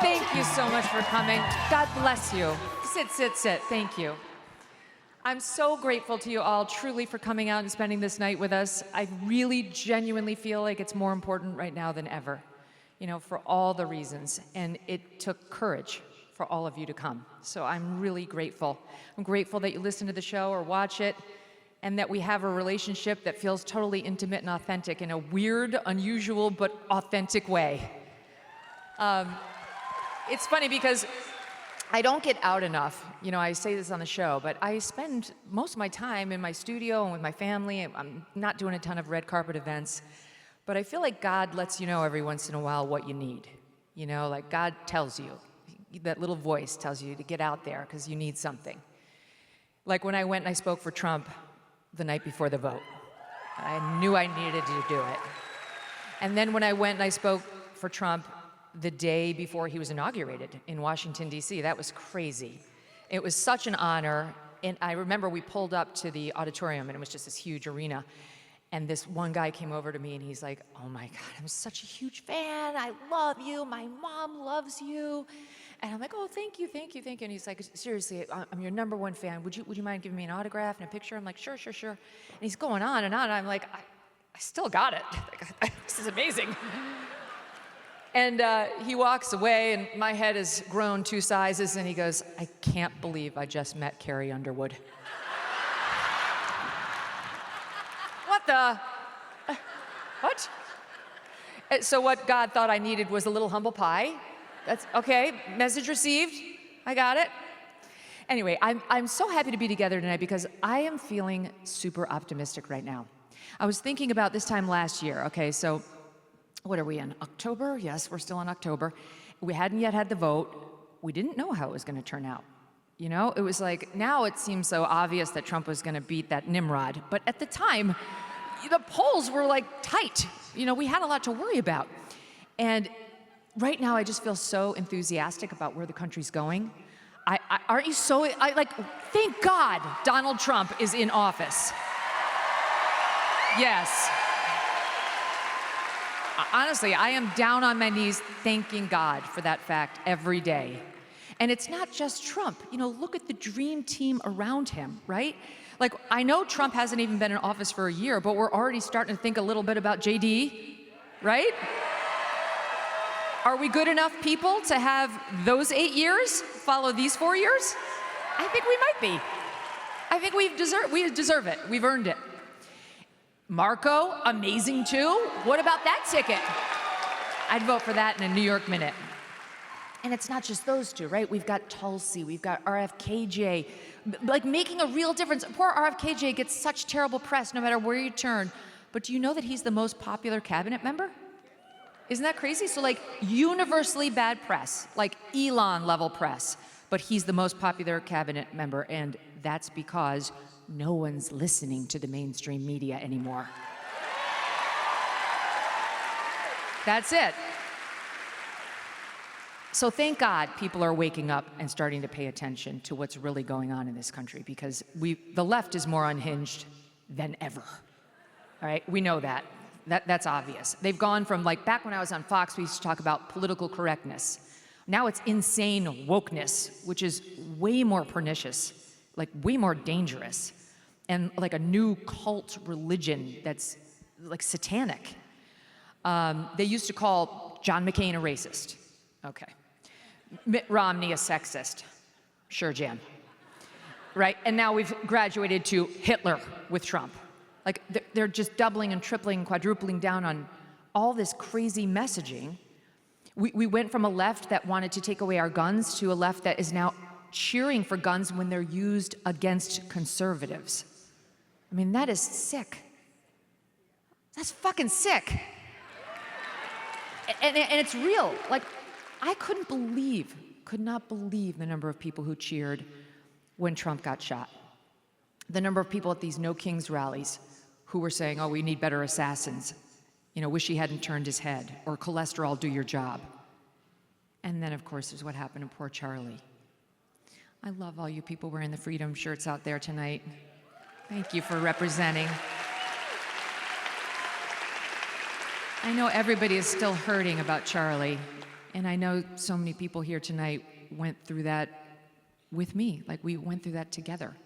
Thank you so much for coming. God bless you. Sit, sit, sit. Thank you. I'm so grateful to you all, truly, for coming out and spending this night with us. I really, genuinely feel like it's more important right now than ever, you know, for all the reasons. And it took courage for all of you to come. So I'm really grateful. I'm grateful that you listen to the show or watch it, and that we have a relationship that feels totally intimate and authentic in a weird, unusual, but authentic way. It's funny because I don't get out enough. You know, I say this on the show, but I spend most of my time in my studio and with my family. I'm not doing a ton of red carpet events, but I feel like God lets you know every once in a while what you need. You know, like God tells you, that little voice tells you to get out there because you need something. Like when I went and I spoke for Trump the night before the vote. I knew I needed to do it. And then when I went and I spoke for Trump the day before he was inaugurated in Washington, D.C., that was crazy. It was such an honor. And I remember we pulled up to the auditorium, and it was just this huge arena. And this one guy came over to me, and he's like, "Oh my God, I'm such a huge fan. I love you. My mom loves you." And I'm like, "Oh, thank you, thank you, thank you." And he's like, "Seriously, I'm your #1 fan. Would you mind giving me an autograph and a picture?" I'm like, "Sure, sure, sure." And he's going on and on. And I'm like, I still got it. This is amazing. And he walks away, and my head has grown 2 sizes, and he goes, "I can't believe I just met Carrie Underwood." What the? What? So what God thought I needed was a little humble pie. That's okay, message received, I got it. Anyway, I'm so happy to be together tonight because I am feeling super optimistic right now. I was thinking about this time last year, okay, so what are we in, October? Yes, we're still in October. We hadn't yet had the vote. We didn't know how it was gonna turn out. You know, it was like, now it seems so obvious that Trump was gonna beat that Nimrod, but at the time, the polls were like tight. You know, we had a lot to worry about. And right now, I just feel so enthusiastic about where the country's going. Aren't you so, thank God Donald Trump is in office. Yes. Honestly, I am down on my knees thanking God for that fact every day. And it's not just Trump. You know, look at the dream team around him, right? Like, I know Trump hasn't even been in office for a year, but we're already starting to think a little bit about JD, right? Are we good enough people to have those 8 years follow these 4 years? I think we might be. I think we deserve it. We've earned it. Marco, amazing too. What about that ticket? I'd vote for that in a New York minute. And it's not just those two, right? We've got Tulsi, we've got RFKJ, like making a real difference. Poor RFKJ gets such terrible press no matter where you turn. But do you know that he's the most popular cabinet member? Isn't that crazy? So like universally bad press, like Elon level press, but he's the most popular cabinet member, and that's because no one's listening to the mainstream media anymore. That's it. So thank God people are waking up and starting to pay attention to what's really going on in this country, because the left is more unhinged than ever. All right, we know that. That's obvious. They've gone from, like, back when I was on Fox, we used to talk about political correctness. Now it's insane wokeness, which is way more pernicious, like way more dangerous, and like a new cult religion that's like satanic. They used to call John McCain a racist. Okay. Mitt Romney a sexist. Sure, Jan. Right? And now we've graduated to Hitler with Trump. Like, they're just doubling and tripling, quadrupling down on all this crazy messaging. We went from a left that wanted to take away our guns to a left that is now cheering for guns when they're used against conservatives. I mean, that is sick. That's fucking sick. And it's real. Like, I could not believe the number of people who cheered when Trump got shot. The number of people at these No Kings rallies who were saying, "Oh, we need better assassins. You know, wish he hadn't turned his head," or "cholesterol, do your job." And then, of course, there's what happened to poor Charlie. I love all you people wearing the Freedom shirts out there tonight. Thank you for representing. I know everybody is still hurting about Charlie. And I know so many people here tonight went through that with me, like we went through that together.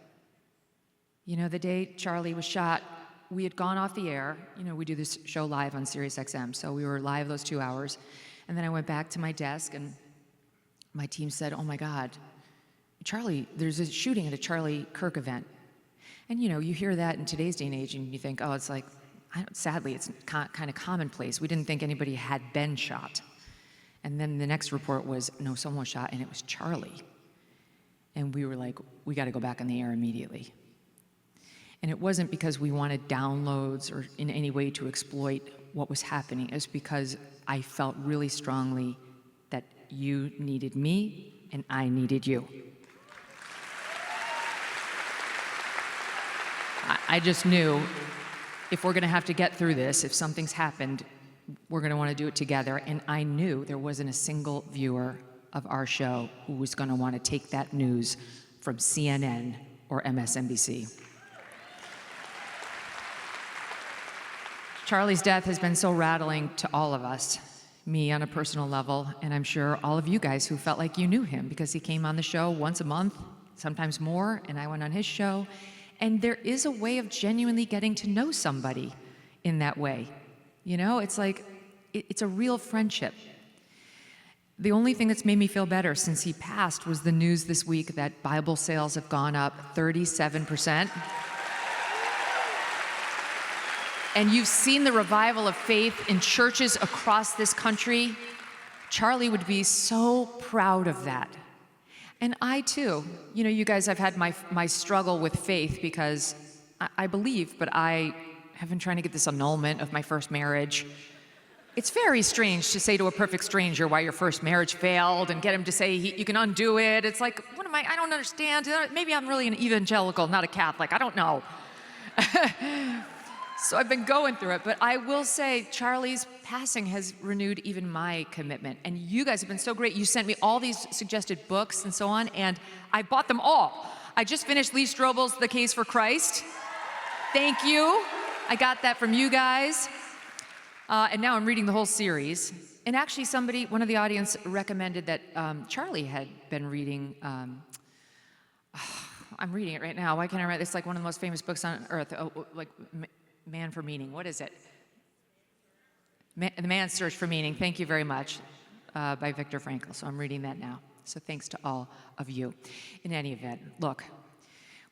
You know, the day Charlie was shot, we had gone off the air. You know, we do this show live on Sirius XM, so we were live those 2 hours. And then I went back to my desk, and my team said, "Oh my God, Charlie, there's a shooting at a Charlie Kirk event." And you know, you hear that in today's day and age, and you think, oh, it's like, sadly, it's kind of commonplace. We didn't think anybody had been shot. And then the next report was, no, someone was shot, and it was Charlie. And we were like, we got to go back on the air immediately. And it wasn't because we wanted downloads or in any way to exploit what was happening. It was because I felt really strongly that you needed me and I needed you. I just knew if we're going to have to get through this, if something's happened, we're going to want to do it together. And I knew there wasn't a single viewer of our show who was going to want to take that news from CNN or MSNBC. Charlie's death has been so rattling to all of us, me on a personal level, and I'm sure all of you guys who felt like you knew him because he came on the show once a month, sometimes more, and I went on his show. And there is a way of genuinely getting to know somebody in that way. You know, it's like, it's a real friendship. The only thing that's made me feel better since he passed was the news this week that Bible sales have gone up 37%. And you've seen the revival of faith in churches across this country. Charlie would be so proud of that. And I too, you know, you guys, I've had my struggle with faith because I believe, but I have been trying to get this annulment of my first marriage. It's very strange to say to a perfect stranger why your first marriage failed and get him to say you can undo it. It's like, what am I don't understand. Maybe I'm really an evangelical, not a Catholic. I don't know. So I've been going through it, but I will say Charlie's passing has renewed even my commitment. And you guys have been so great. You sent me all these suggested books and so on, and I bought them all. I just finished Lee Strobel's The Case for Christ. Thank you. I got that from you guys. And now I'm reading the whole series. And actually one of the audience recommended that Charlie had been reading, I'm reading it right now. Why can't I write? It's like one of the most famous books on earth, Man for Meaning. What is it? The Man's Search for Meaning. Thank you very much, by Viktor Frankl. So I'm reading that now. So thanks to all of you. In any event, look,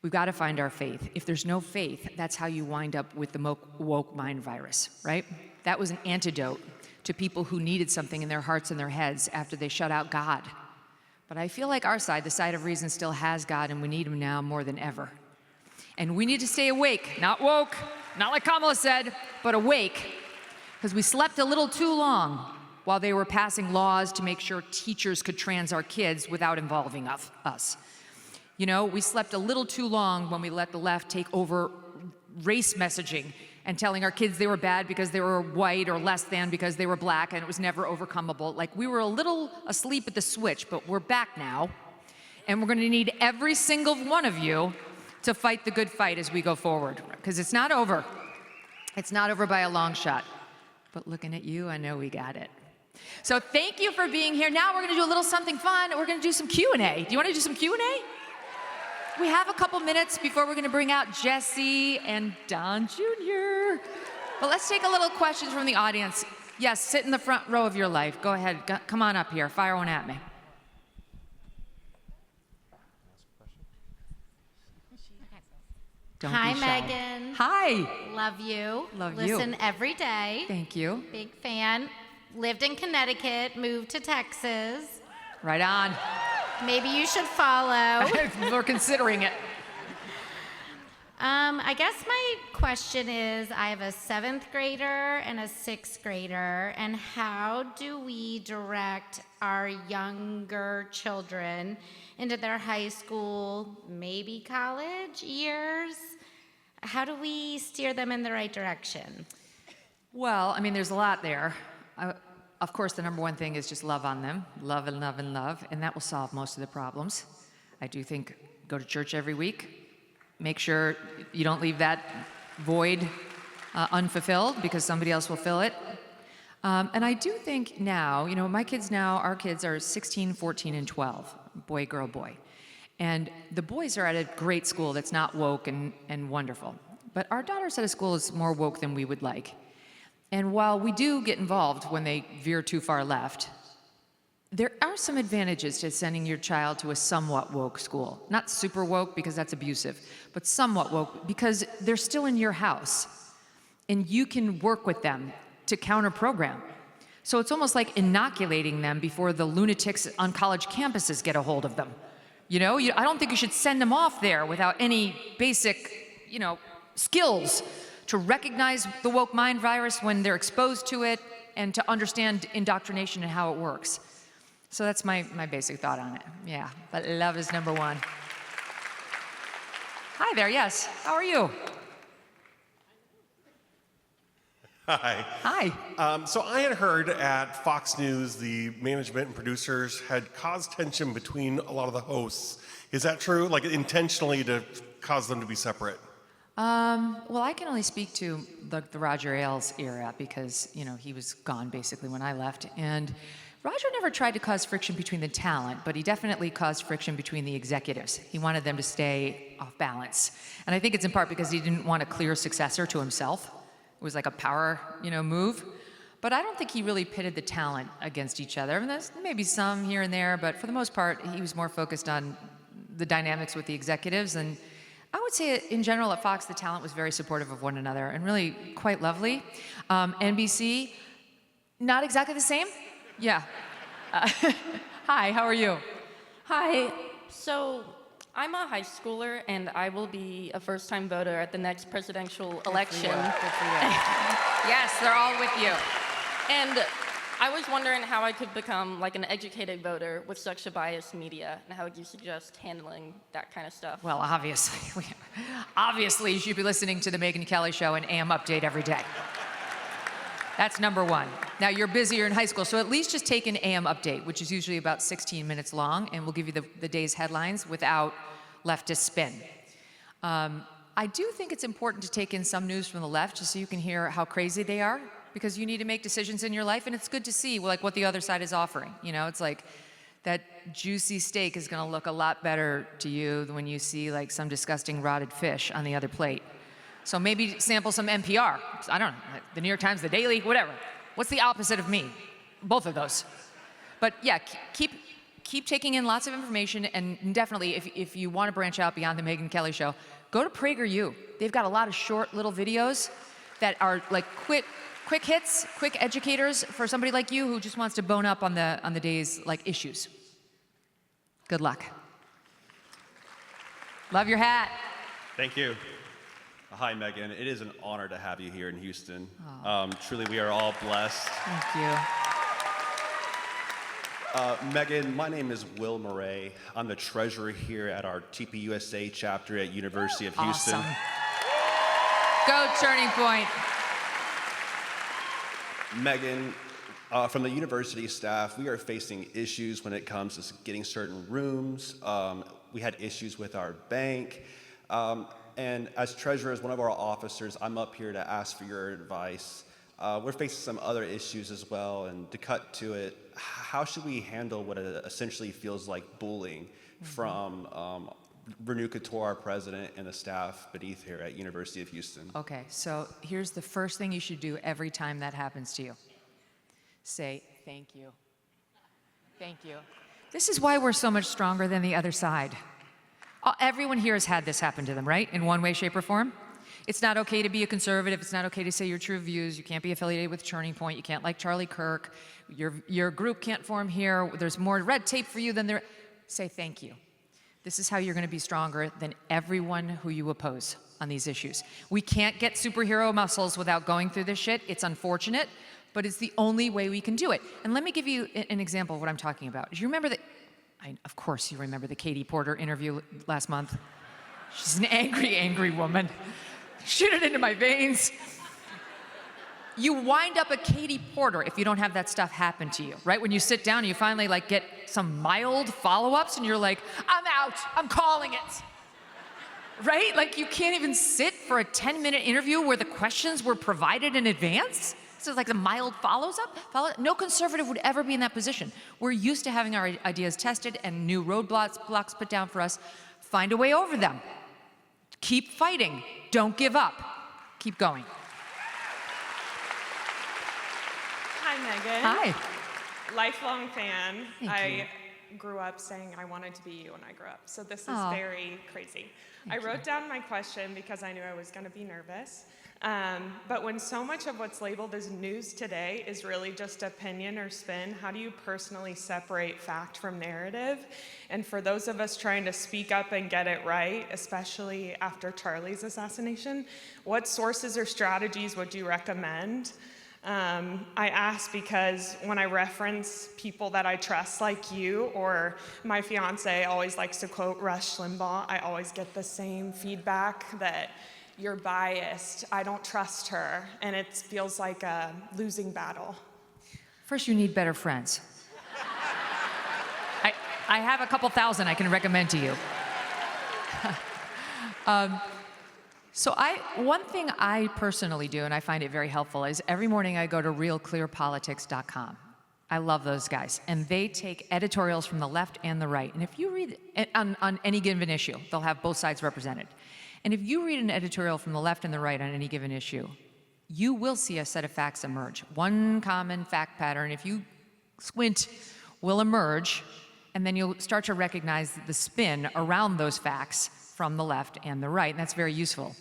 we've got to find our faith. If there's no faith, that's how you wind up with the woke mind virus, right? That was an antidote to people who needed something in their hearts and their heads after they shut out God. But I feel like our side, the side of reason, still has God, and we need him now more than ever. And we need to stay awake, not woke, not like Kamala said, but awake, because we slept a little too long while they were passing laws to make sure teachers could trans our kids without involving us. You know, we slept a little too long when we let the left take over race messaging and telling our kids they were bad because they were white or less than because they were black, and it was never overcomable. Like, we were a little asleep at the switch, but we're back now, and we're going to need every single one of you to fight the good fight as we go forward, because it's not over. It's not over by a long shot. But looking at you, I know we got it. So thank you for being here. Now we're going to do a little something fun. We're going to do some Q&A. Do you want to do some Q&A? We have a couple minutes before we're going to bring out Jesse and Don Jr. But let's take a little questions from the audience. Yes, sit in the front row of your life. Go ahead. Come on up here. Fire one at me. Don't Hi, be shy. Megyn. Hi. Love you. Love you. Listen every day. Thank you. Big fan. Lived in Connecticut, moved to Texas. Right on. Maybe you should follow. We're considering it. I guess my question is, I have a 7th grader and a 6th grader, and how do we direct our younger children into their high school, maybe college years? How do we steer them in the right direction? Well, I mean, there's a lot there. Of course, the number one thing is just love on them. Love and love and love, and that will solve most of the problems. I do think go to church every week. Make sure you don't leave that void unfulfilled, because somebody else will fill it. And I do think now, my kids now, our kids are 16, 14, and 12, boy, girl, boy. And the boys are at a great school that's not woke and wonderful. But our daughter's at a school that's more woke than we would like. And while we do get involved when they veer too far left, there are some advantages to sending your child to a somewhat woke school. Not super woke because that's abusive, but somewhat woke because they're still in your house. And you can work with them to counter-program. So it's almost like inoculating them before the lunatics on college campuses get a hold of them. I don't think you should send them off there without any basic, skills to recognize the woke mind virus when they're exposed to it and to understand indoctrination and how it works. So that's my basic thought on it. Yeah, but love is number one. Hi there, yes. How are you? Hi. Hi. So I had heard at Fox News the management and producers had caused tension between a lot of the hosts. Is that true? Like intentionally to cause them to be separate? Well, I can only speak to the Roger Ailes era because, he was gone basically when I left. And Roger never tried to cause friction between the talent, but he definitely caused friction between the executives. He wanted them to stay off balance. And I think it's in part because he didn't want a clear successor to himself. It was like a power, move. But I don't think he really pitted the talent against each other. I mean, there's maybe some here and there, but for the most part, he was more focused on the dynamics with the executives. And I would say in general at Fox, the talent was very supportive of one another and really quite lovely. NBC, not exactly the same. Yeah. Hi, how are you? Hi. So I'm a high schooler, and I will be a first-time voter at the next presidential election. Good for you. Yes, they're all with you. And I was wondering how I could become like an educated voter with such a biased media, and how would you suggest handling that kind of stuff? Well, obviously, you should be listening to the Megyn Kelly Show and AM Update every day. That's number one. Now, you're busier in high school, so at least just take an AM Update, which is usually about 16 minutes long, and we'll give you the day's headlines without leftist spin. I do think it's important to take in some news from the left just so you can hear how crazy they are, because you need to make decisions in your life, and it's good to see what the other side is offering. It's like that juicy steak is going to look a lot better to you than when you see some disgusting rotted fish on the other plate. So maybe sample some NPR. I don't know, the New York Times, the Daily, whatever. What's the opposite of me? Both of those. But yeah, keep taking in lots of information, and definitely if you want to branch out beyond the Megyn Kelly Show, go to PragerU. They've got a lot of short little videos that are like quick hits, quick educators for somebody like you who just wants to bone up on the day's issues. Good luck. Love your hat. Thank you. Hi, Megyn. It is an honor to have you here in Houston. Truly, we are all blessed. Thank you. Megyn, my name is Will Murray. I'm the treasurer here at our TPUSA chapter at University of Houston. Awesome. Go Turning Point. Megyn, from the university staff, we are facing issues when it comes to getting certain rooms. We had issues with our bank. And as treasurer, as one of our officers, I'm up here to ask for your advice. We're facing some other issues as well, and to cut to it, how should we handle what essentially feels like bullying from Renu Couture, our president, and the staff beneath here at University of Houston? Okay, so here's the first thing you should do every time that happens to you. Say, thank you. Thank you. This is why we're so much stronger than the other side. Everyone here has had this happen to them, right? In one way, shape, or form. It's not okay to be a conservative. It's not okay to say your true views. You can't be affiliated with Turning Point. You can't like Charlie Kirk. Your group can't form here. There's more red tape for you than there. Say thank you. This is how you're going to be stronger than everyone who you oppose on these issues. We can't get superhero muscles without going through this shit. It's unfortunate, but it's the only way we can do it. And let me give you an example of what I'm talking about. Do you remember that? Of course you remember the Katie Porter interview last month. She's an angry, angry woman. Shoot it into my veins. You wind up a Katie Porter if you don't have that stuff happen to you, right? When you sit down and you finally get some mild follow-ups and you're like, I'm out, I'm calling it. Right? You can't even sit for a 10-minute interview where the questions were provided in advance. So it's like the mild no conservative would ever be in that position. We're used to having our ideas tested and new roadblocks put down for us. Find a way over them. Keep fighting. Don't give up. Keep going. Hi, Megan. Hi. Lifelong fan. Thank I grew up saying I wanted to be you when I grew up, so this is Aw. very crazy. I wrote down my question because I knew I was going to be nervous. But when so much of what's labeled as news today is really just opinion or spin, how do you personally separate fact from narrative? And for those of us trying to speak up and get it right, especially after Charlie's assassination, what sources or strategies would you recommend? I ask because when I reference people that I trust like you, or my fiance always likes to quote Rush Limbaugh, I always get the same feedback that you're biased, I don't trust her, and it feels like a losing battle. First, you need better friends. I have a couple thousand I can recommend to you. One thing I personally do, and I find it very helpful, is every morning I go to realclearpolitics.com. I love those guys. And they take editorials from the left and the right. And if you read on any given issue, they'll have both sides represented. And if you read an editorial from the left and the right on any given issue, you will see a set of facts emerge. One common fact pattern, if you squint, will emerge, and then you'll start to recognize the spin around those facts from the left and the right, and that's very useful.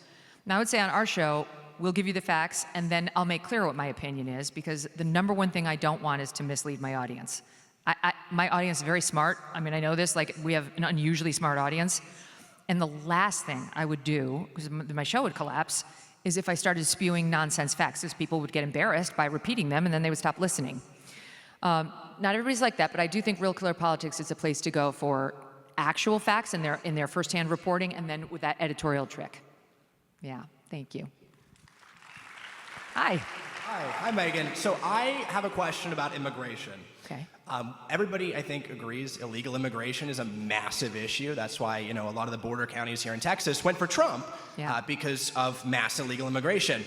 Now, I would say on our show, we'll give you the facts, and then I'll make clear what my opinion is, because the number one thing I don't want is to mislead my audience. My audience is very smart. I mean, I know this, like, we have an unusually smart audience. And the last thing I would do, because my show would collapse, is if I started spewing nonsense facts, because people would get embarrassed by repeating them, and then they would stop listening. Not everybody's like that, but I do think Real Clear Politics is a place to go for actual facts in their firsthand reporting, and then with that editorial trick. Yeah, thank you. Hi. Hi, Megan. So I have a question about immigration. Okay. Everybody, I think, agrees illegal immigration is a massive issue. That's why, a lot of the border counties here in Texas went for Trump because of mass illegal immigration.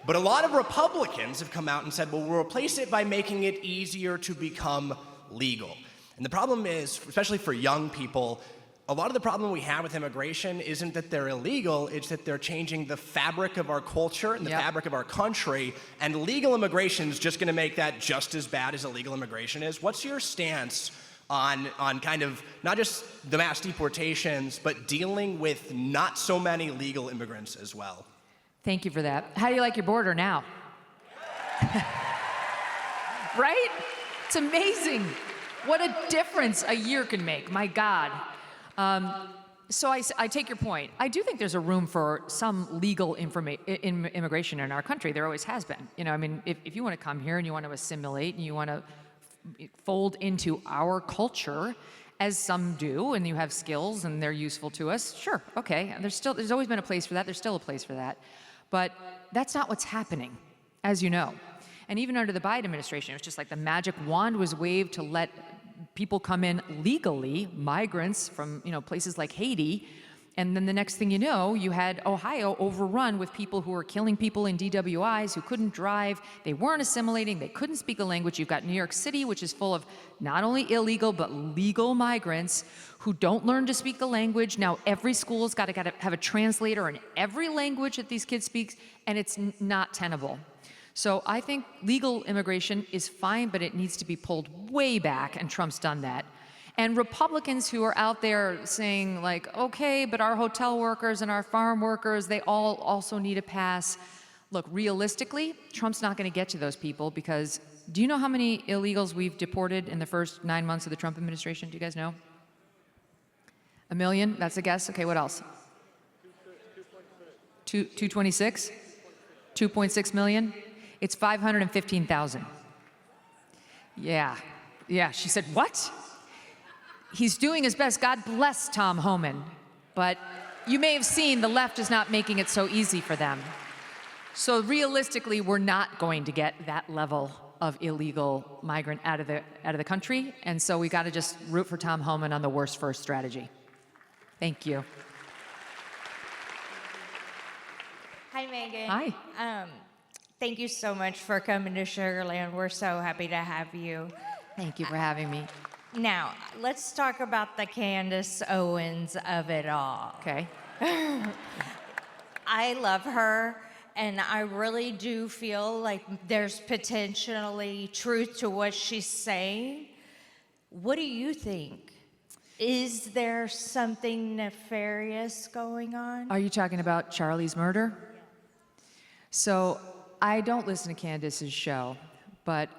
But a lot of Republicans have come out and said, well, we'll replace it by making it easier to become legal. And the problem is, especially for young people, a lot of the problem we have with immigration isn't that they're illegal, it's that they're changing the fabric of our culture and the fabric of our country, and legal immigration is just gonna make that just as bad as illegal immigration is. What's your stance on kind of not just the mass deportations, but dealing with not so many legal immigrants as well? Thank you for that. How do you like your border now? Right? It's amazing. What a difference a year can make, my God. So I take your point. I do think there's a room for some legal immigration in our country. There always has been. If you want to come here and you want to assimilate and you want to fold into our culture, as some do, and you have skills and they're useful to us, sure, okay. There's always been a place for that. There's still a place for that. But that's not what's happening, as you know. And even under the Biden administration, it was just like the magic wand was waved to let people come in legally, migrants from places like Haiti, and then the next thing you know, you had Ohio overrun with people who were killing people in DWIs, who couldn't drive, they weren't assimilating, they couldn't speak a language. You've got New York City, which is full of not only illegal, but legal migrants who don't learn to speak the language. Now every school's got to have a translator in every language that these kids speak, and it's not tenable. So I think legal immigration is fine, but it needs to be pulled way back, and Trump's done that. And Republicans who are out there saying, like, okay, but our hotel workers and our farm workers, they all also need a pass. Look, realistically, Trump's not going to get to those people, because do you know how many illegals we've deported in the first 9 months of the Trump administration? Do you guys know? 1 million? That's a guess? Okay, what else? 226? 2.6 million? It's 515,000. Yeah, she said, what? He's doing his best. God bless Tom Homan. But you may have seen the left is not making it so easy for them. So realistically, we're not going to get that level of illegal migrant out of the country. And so we got to just root for Tom Homan on the worst first strategy. Thank you. Hi, Megan. Hi. Thank you so much for coming to Sugarland. We're so happy to have you. Thank you for having me. Now, let's talk about the Candace Owens of it all. Okay. I love her, and I really do feel like there's potentially truth to what she's saying. What do you think? Is there something nefarious going on? Are you talking about Charlie's murder? So I don't listen to Candace's show, but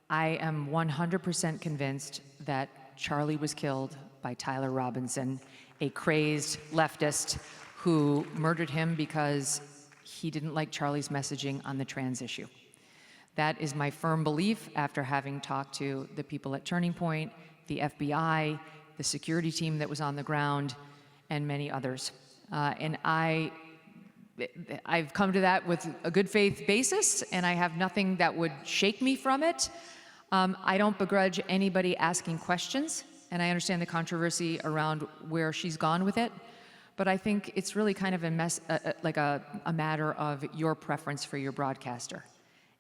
I am 100% convinced that Charlie was killed by Tyler Robinson, a crazed leftist who murdered him because he didn't like Charlie's messaging on the trans issue. That is my firm belief after having talked to the people at Turning Point, the FBI, the security team that was on the ground, and many others. And I've come to that with a good faith basis, and I have nothing that would shake me from it. I don't begrudge anybody asking questions, and I understand the controversy around where she's gone with it. But I think it's really kind of a matter of your preference for your broadcaster.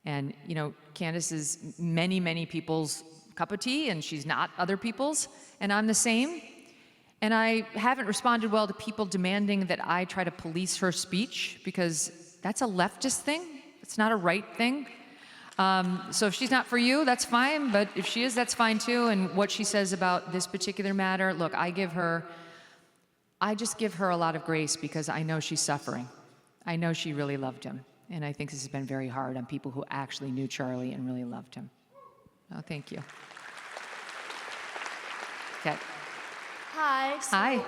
And, you know, Candace is many people's cup of tea, and she's not other people's, and I'm the same. And I haven't responded well to people demanding that I try to police her speech, because that's a leftist thing. It's not a right thing. So if she's not for you, that's fine, but if she is, that's fine too. And what she says about this particular matter, look, I just give her a lot of grace because I know she's suffering. I know she really loved him. And I think this has been very hard on people who actually knew Charlie and really loved him. Oh, thank you. Okay. Hi. Hi.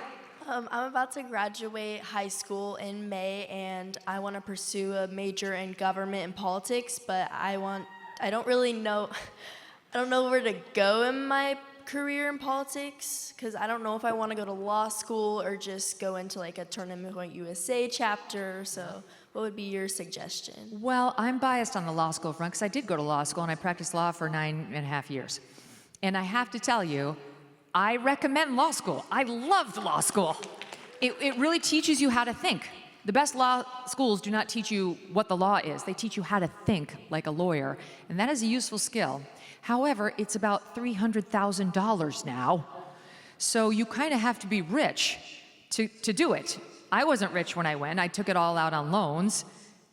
I'm about to graduate high school in May, and I want to pursue a major in government and politics, but I don't really know, I don't know where to go in my career in politics, because I don't know if I want to go to law school or just go into like a Tournament Point USA chapter. So what would be your suggestion? Well, I'm biased on the law school front because I did go to law school and I practiced law for 9.5 years. And I have to tell you, I recommend law school. I loved law school. It really teaches you how to think. The best law schools do not teach you what the law is. They teach you how to think like a lawyer, and that is a useful skill. However, it's about $300,000 now, so you kind of have to be rich to do it. I wasn't rich when I went. I took it all out on loans,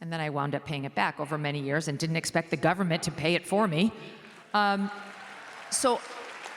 and then I wound up paying it back over many years and didn't expect the government to pay it for me. So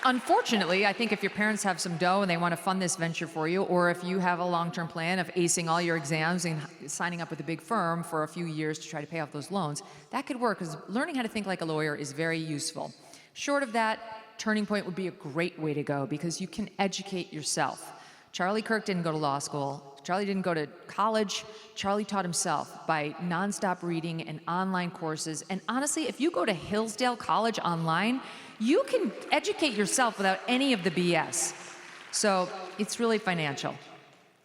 unfortunately, I think if your parents have some dough and they want to fund this venture for you, or if you have a long-term plan of acing all your exams and signing up with a big firm for a few years to try to pay off those loans, that could work, because learning how to think like a lawyer is very useful. Short of that, Turning Point would be a great way to go because you can educate yourself. Charlie Kirk didn't go to law school. Charlie didn't go to college. Charlie taught himself by nonstop reading and online courses. And honestly, if you go to Hillsdale College online, you can educate yourself without any of the BS. So it's really financial.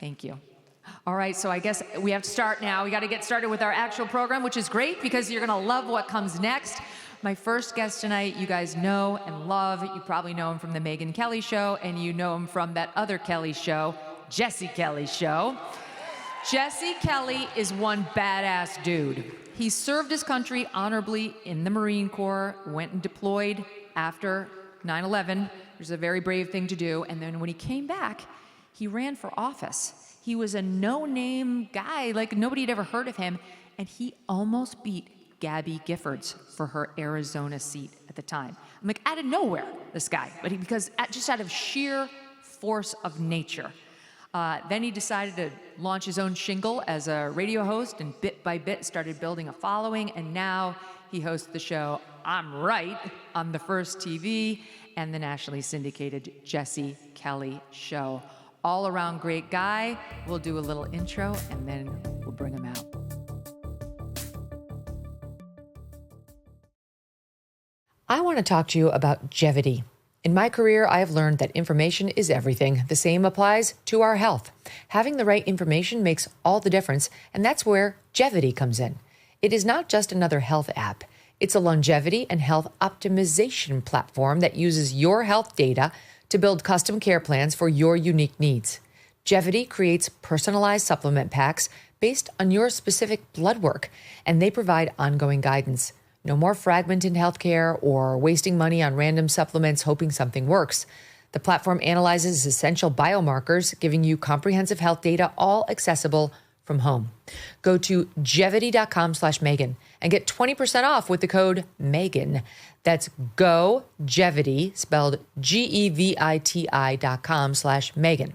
Thank you. All right, so I guess we have to start now. We got to get started with our actual program, which is great because you're going to love what comes next. My first guest tonight, you guys know and love. You probably know him from the Megyn Kelly Show, and you know him from that other Kelly show, Jesse Kelly Show. Jesse Kelly is one badass dude. He served his country honorably in the Marine Corps, went and deployed after 9/11. It was a very brave thing to do. And then when he came back, he ran for office. He was a no-name guy, like nobody had ever heard of him, and he almost beat Gabby Giffords for her Arizona seat at the time. I'm like, out of nowhere, this guy, but because just out of sheer force of nature. Then he decided to launch his own shingle as a radio host, and bit by bit started building a following, and now he hosts the show I'm Right on TheFirstTV and the nationally syndicated Jesse Kelly Show. All around great guy. We'll do a little intro and then we'll bring him out. I want to talk to you about Jevity. In my career, I have learned that information is everything. The same applies to our health. Having the right information makes all the difference, and that's where Jevity comes in. It is not just another health app. It's a longevity and health optimization platform that uses your health data to build custom care plans for your unique needs. Jevity creates personalized supplement packs based on your specific blood work, and they provide ongoing guidance. No more fragmented healthcare or wasting money on random supplements hoping something works. The platform analyzes essential biomarkers, giving you comprehensive health data, all accessible from home. Go to Jevity.com/Megyn and get 20% off with the code Megyn. That's GoJevity, spelled GEVITI.com/Megyn.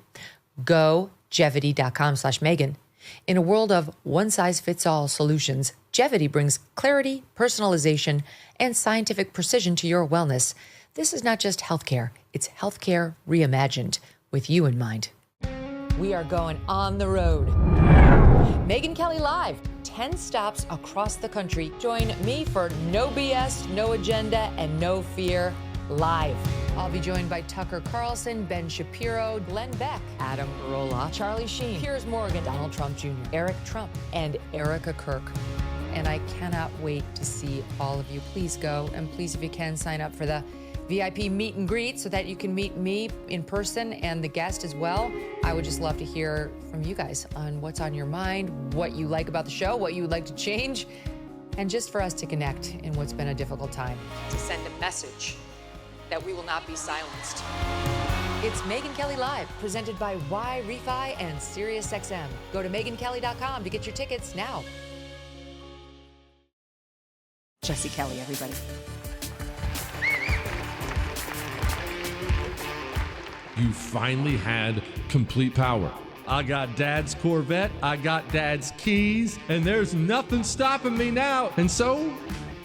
GoJevity.com/Megyn. In a world of one-size-fits-all solutions, Jevity brings clarity, personalization, and scientific precision to your wellness. This is not just healthcare, it's healthcare reimagined with you in mind. We are going on the road. Megyn Kelly Live, 10 stops across the country. Join me for no BS, no agenda, and no fear live. I'll be joined by Tucker Carlson, Ben Shapiro, Glenn Beck, Adam Carolla, Charlie Sheen, Piers Morgan, Donald Trump Jr., Eric Trump, and Erica Kirk. And I cannot wait to see all of you. Please go, and please, if you can, sign up for the VIP meet and greet so that you can meet me in person and the guest as well. I would just love to hear from you guys on what's on your mind, what you like about the show, what you would like to change, and just for us to connect in what's been a difficult time, to send a message that we will not be silenced. It's Megyn Kelly Live, presented by Y-Refi and SiriusXM. Go to MegynKelly.com to get your tickets now. Jesse Kelly, everybody. You finally had complete power. I got Dad's Corvette, I got Dad's keys, and there's nothing stopping me now. And so,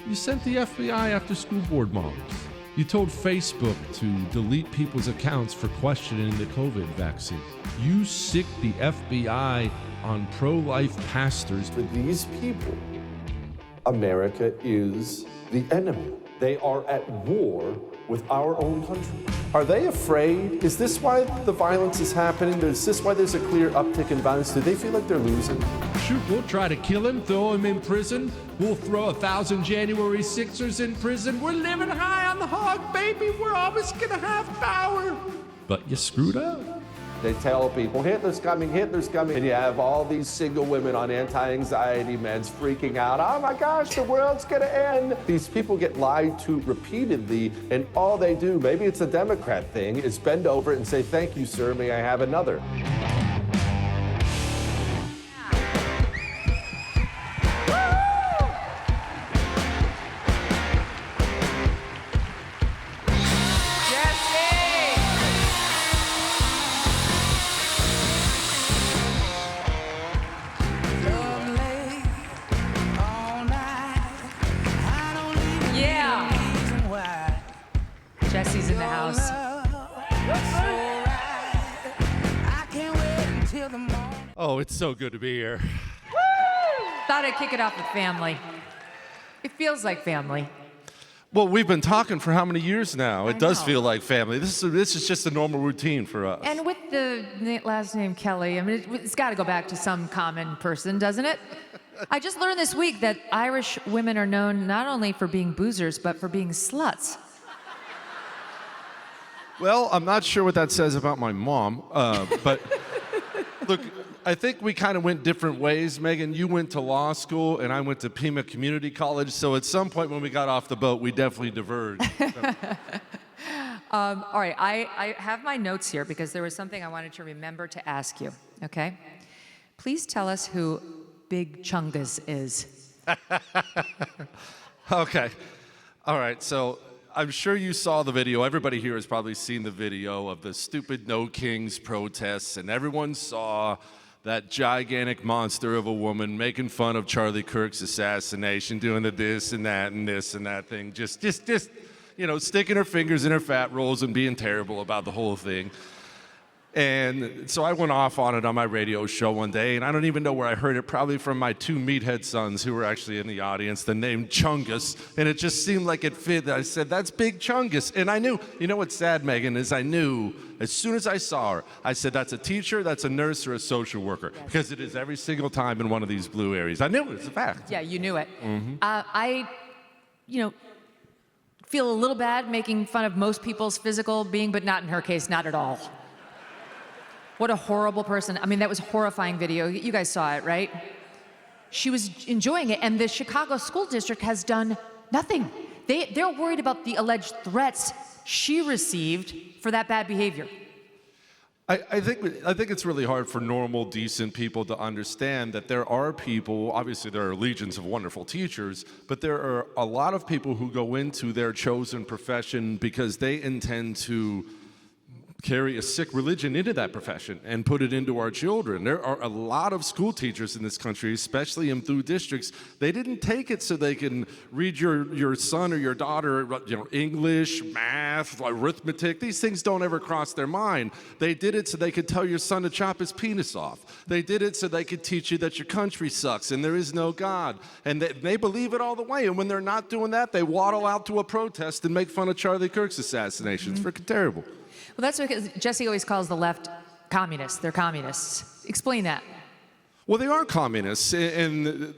you sent the FBI after school board moms. You told Facebook to delete people's accounts for questioning the COVID vaccine. You sicked the FBI on pro-life pastors. For these people, America is the enemy. They are at war with our own country. Are they afraid? Is this why the violence is happening? Is this why there's a clear uptick in violence? Do they feel like they're losing? Shoot, we'll try to kill him, throw him in prison. We'll throw 1,000 January 6ers in prison. We're living high on the hog, baby. We're always gonna have power. But you screwed up. They tell people, Hitler's coming, Hitler's coming. And you have all these single women on anti-anxiety meds freaking out. Oh my gosh, the world's gonna end. These people get lied to repeatedly, and all they do, maybe it's a Democrat thing, is bend over and say, thank you, sir, may I have another? Jesse's in the house. Oh, it's so good to be here. Thought I'd kick it off with family. It feels like family. Well, we've been talking for how many years now? It does know. feel like family. This is just a normal routine for us. And with the last name Kelly, I mean, it's got to go back to some common person, doesn't it? I just learned this week that Irish women are known not only for being boozers, but for being sluts. Well, I'm not sure what that says about my mom, but look, I think we kind of went different ways. Megyn, you went to law school, and I went to Pima Community College, so at some point when we got off the boat, we definitely diverged. All right, I have my notes here because there was something I wanted to remember to ask you, okay? Please tell us who Big Chungus is. Okay. All right, so I'm sure you saw the video. Everybody here has probably seen the video of the stupid No Kings protests, and everyone saw that gigantic monster of a woman making fun of Charlie Kirk's assassination, doing the this and that and this and that thing, just you know, sticking her fingers in her fat rolls and being terrible about the whole thing. And so I went off on it on my radio show one day, and I don't even know where I heard it, probably from my two meathead sons who were actually in the audience, the name Chungus, and it just seemed like it fit. I said, that's Big Chungus. And I knew, you know what's sad, Megyn, is I knew as soon as I saw her, I said, that's a teacher, that's a nurse, or a social worker, because it is every single time in one of these blue areas. I knew it, it's a fact. Yeah, you knew it. Mm-hmm. I feel a little bad making fun of most people's physical being, but not in her case, not at all. What a horrible person. I mean, that was a horrifying video. You guys saw it, right? She was enjoying it, and the Chicago School District has done nothing. They're worried about the alleged threats she received for that bad behavior. I think it's really hard for normal, decent people to understand that there are people, obviously there are legions of wonderful teachers, but there are a lot of people who go into their chosen profession because they intend to carry a sick religion into that profession and put it into our children. There are a lot of school teachers in this country, especially in blue districts. They didn't take it so they can read your son or your daughter, English, math, arithmetic. These things don't ever cross their mind. They did it so they could tell your son to chop his penis off. They did it so they could teach you that your country sucks and there is no God. And they believe it all the way. And when they're not doing that, they waddle out to a protest and make fun of Charlie Kirk's assassination. It's freaking terrible. Well, that's because Jesse always calls the left communists. They're communists. Explain that. Well, they are communists, and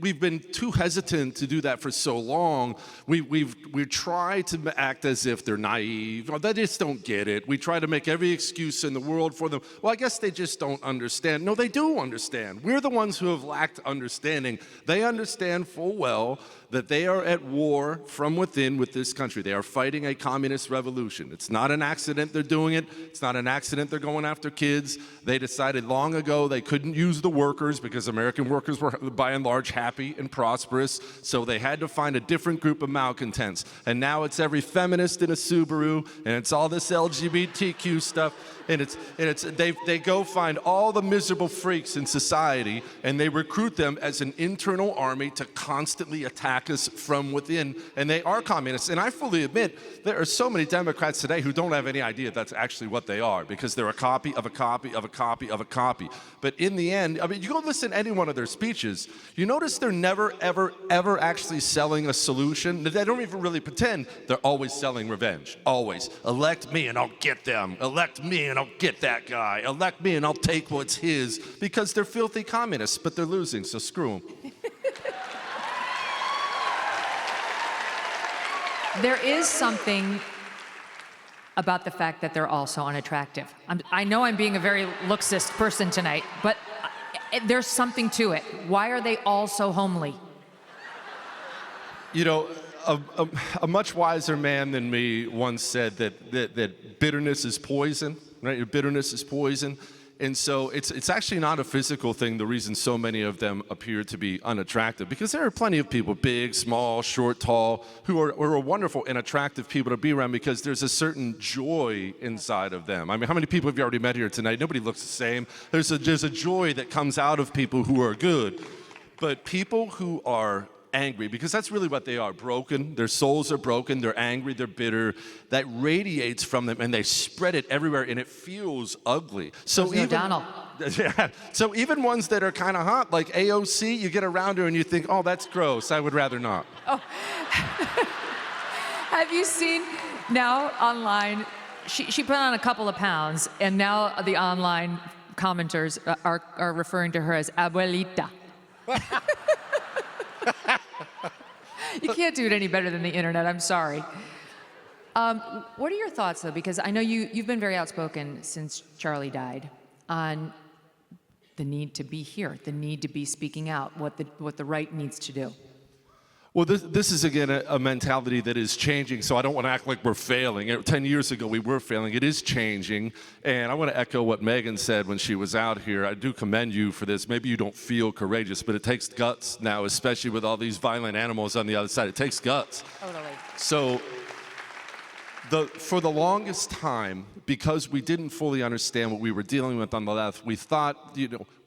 we've been too hesitant to do that for so long. We've tried to act as if they're naive. They just don't get it. We try to make every excuse in the world for them. Well, I guess they just don't understand. No, they do understand. We're the ones who have lacked understanding. They understand full well that they are at war from within with this country. They are fighting a communist revolution. It's not an accident they're doing it. It's not an accident they're going after kids. They decided long ago they couldn't use the workers because American workers were by and large happy and prosperous, so they had to find a different group of malcontents. And now it's every feminist in a Subaru, and it's all this LGBTQ stuff, and they go find all the miserable freaks in society, and they recruit them as an internal army to constantly attack us from within, and they are communists. And I fully admit there are so many Democrats today who don't have any idea that's actually what they are, because they're a copy of a copy of a copy of a copy. But in the end, I mean, you go listen to any one of their speeches, you notice they're never, ever, ever actually selling a solution. They don't even really pretend. They're always selling revenge. Always. Elect me and I'll get them. Elect me and I'll get that guy. Elect me and I'll take what's his. Because they're filthy communists, but they're losing, so screw them. There is something about the fact that they're also unattractive. I know I'm being a very looksist person tonight, but there's something to it. Why are they all so homely? You know, a much wiser man than me once said that bitterness is poison, right? Your bitterness is poison. And so it's actually not a physical thing, the reason so many of them appear to be unattractive, because there are plenty of people, big, small, short, tall, who are wonderful and attractive people to be around because there's a certain joy inside of them. I mean, how many people have you already met here tonight? Nobody looks the same. There's a joy that comes out of people who are good. But people who are angry, because that's really what they are, broken. Their souls are broken, they're angry, they're bitter. That radiates from them and they spread it everywhere and it feels ugly. So so even ones that are kind of hot, like AOC, you get around her and you think, oh, that's gross, I would rather not. Oh. Have you seen now online, she put on a couple of pounds and now the online commenters are referring to her as abuelita. You can't do it any better than the internet, I'm sorry. What are your thoughts, though? Because I know you've been very outspoken since Charlie died on the need to be here, the need to be speaking out, what the right needs to do. Well, this is, again, a mentality that is changing, so I don't want to act like we're failing. 10 years ago, we were failing. It is changing, and I want to echo what Megyn said when she was out here. I do commend you for this. Maybe you don't feel courageous, but it takes guts now, especially with all these violent animals on the other side. It takes guts. Totally. So for the longest time, because we didn't fully understand what we were dealing with on the left, we thought,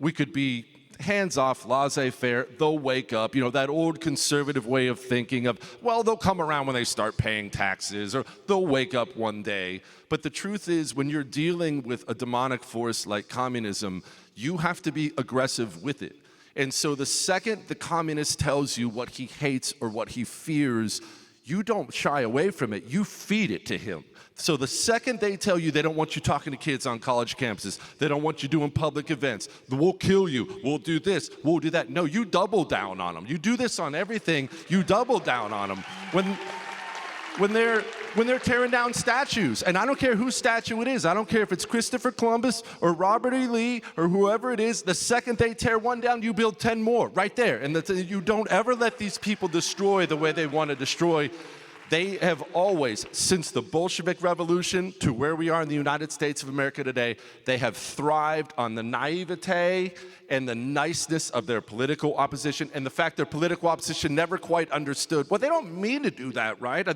we could be hands off, laissez-faire, they'll wake up, that old conservative way of thinking of, well, they'll come around when they start paying taxes, or they'll wake up one day. But the truth is, when you're dealing with a demonic force like communism, you have to be aggressive with it. And so the second the communist tells you what he hates or what he fears, you don't shy away from it, you feed it to him. So the second they tell you they don't want you talking to kids on college campuses, they don't want you doing public events, we'll kill you, we'll do this, we'll do that. No, you double down on them. You do this on everything, you double down on them. when they're tearing down statues. And I don't care whose statue it is. I don't care if it's Christopher Columbus or Robert E. Lee or whoever it is. The second they tear one down, you build 10 more right there. And you don't ever let these people destroy the way they want to destroy. They have always, since the Bolshevik Revolution to where we are in the United States of America today, they have thrived on the naivete and the niceness of their political opposition, and the fact their political opposition never quite understood. Well, they don't mean to do that, right?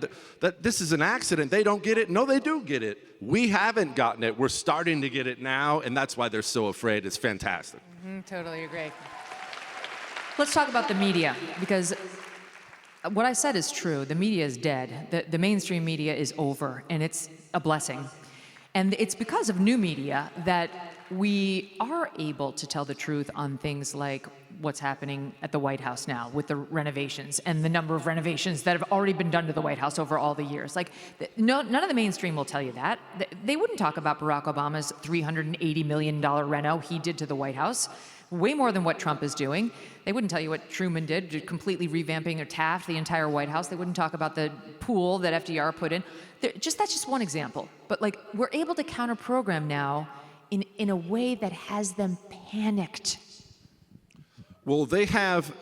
That this is an accident. They don't get it. No, they do get it. We haven't gotten it. We're starting to get it now, and that's why they're so afraid. It's fantastic. Totally agree. Let's talk about the media, because what I said is true. The media is dead. The mainstream media is over, and it's a blessing. And it's because of new media that we are able to tell the truth on things like what's happening at the White House now with the renovations and the number of renovations that have already been done to the White House over all the years. Like, none of the mainstream will tell you that. They wouldn't talk about Barack Obama's $380 million reno he did to the White House. Way more than what Trump is doing. They wouldn't tell you what Truman did, completely revamping or Taft the entire White House. They wouldn't talk about the pool that FDR put in. That's just one example. But like, we're able to counter-program now in a way that has them panicked. Well, they have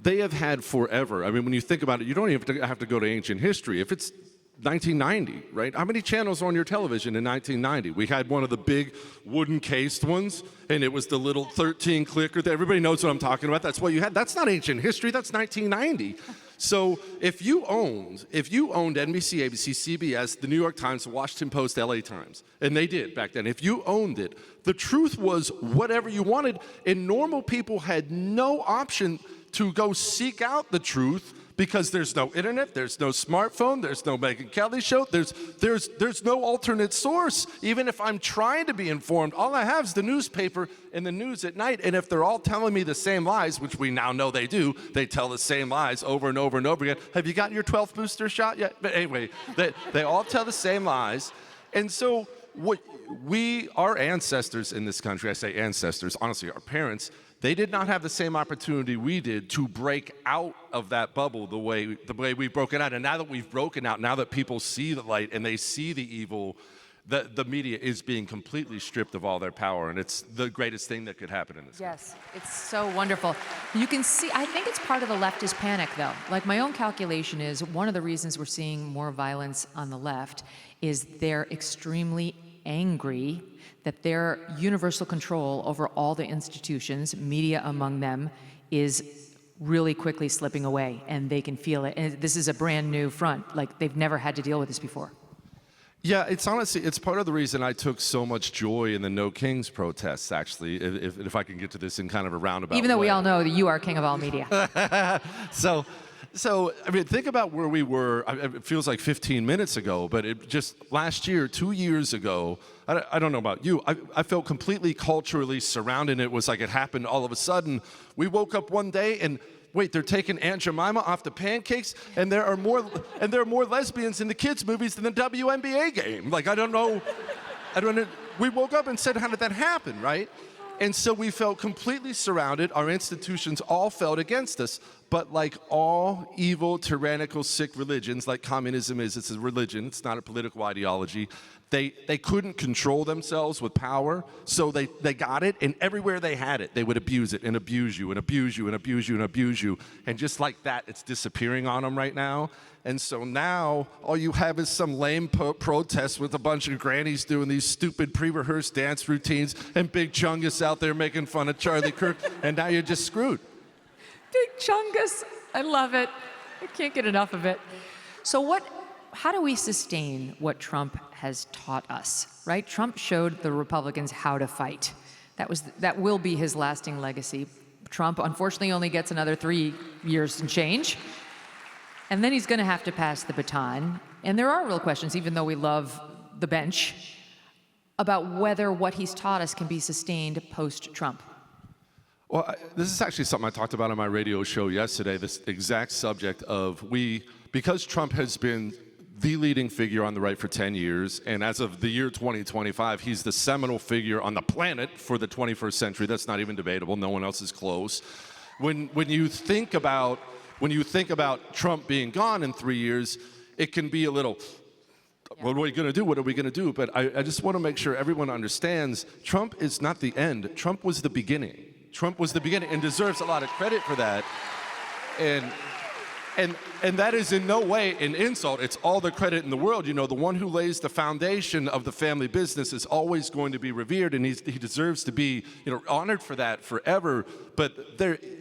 had forever. I mean, when you think about it, you don't even have to go to ancient history. If it's 1990, right? How many channels were on your television in 1990? We had one of the big wooden cased ones, and it was the little 13 clicker. Everybody knows what I'm talking about. That's what you had. That's not ancient history. That's 1990. So if you owned NBC, ABC, CBS, the New York Times, the Washington Post, LA Times, and they did back then, if you owned it, the truth was whatever you wanted, and normal people had no option to go seek out the truth, because there's no internet, there's no smartphone, there's no Megyn Kelly show, there's no alternate source. Even if I'm trying to be informed, all I have is the newspaper and the news at night. And if they're all telling me the same lies, which we now know they do, they tell the same lies over and over and over again. Have you gotten your 12th booster shot yet? But anyway, they all tell the same lies. And so our ancestors in this country, I say ancestors, honestly, our parents, they did not have the same opportunity we did to break out of that bubble the way we've broken out. And now that we've broken out, now that people see the light and they see the evil, the media is being completely stripped of all their power. And it's the greatest thing that could happen in this country. Yes, it's so wonderful. You can see, I think it's part of the leftist panic, though. Like, my own calculation is one of the reasons we're seeing more violence on the left is they're extremely angry that their universal control over all the institutions, media among them, is really quickly slipping away, and they can feel it. And this is a brand new front. Like, they've never had to deal with this before. Yeah, it's honestly, it's part of the reason I took so much joy in the No Kings protests, actually, if I can get to this in kind of a roundabout Even though way. we all know that you are king of all media. So, I mean, think about where we were. It feels like 15 minutes ago, but it just last year, 2 years ago, I don't know about you, I felt completely culturally surrounded. It was like it happened all of a sudden. We woke up one day and, wait, they're taking Aunt Jemima off the pancakes, and there are more lesbians in the kids' movies than the WNBA game. Like, I don't know. We woke up and said, how did that happen, right? And so we felt completely surrounded. Our institutions all felt against us. But like all evil, tyrannical, sick religions, like communism is, it's a religion, it's not a political ideology, they couldn't control themselves with power, so they got it, and everywhere they had it, they would abuse it and abuse you and abuse you and abuse you and abuse you. And just like that, it's disappearing on them right now. And so now, all you have is some lame protest with a bunch of grannies doing these stupid pre-rehearsed dance routines, and Big Chungus out there making fun of Charlie Kirk, and now you're just screwed. Big Chungus, I love it. I can't get enough of it. So how do we sustain what Trump has taught us, right? Trump showed the Republicans how to fight. That will be his lasting legacy. Trump, unfortunately, only gets another 3 years and change. And then he's going to have to pass the baton. And there are real questions, even though we love the bench, about whether what he's taught us can be sustained post-Trump. Well, this is actually something I talked about on my radio show yesterday, this exact subject of because Trump has been the leading figure on the right for 10 years, and as of the year 2025, he's the seminal figure on the planet for the 21st century. That's not even debatable. No one else is close. When you think about Trump being gone in 3 years, it can be a little, what are we going to do? What are we going to do? But I just want to make sure everyone understands Trump is not the end. Trump was the beginning. Trump was the beginning and deserves a lot of credit for that. And that is in no way an insult. It's all the credit in the world. You know, the one who lays the foundation of the family business is always going to be revered, and he deserves to be, you know, honored for that forever. But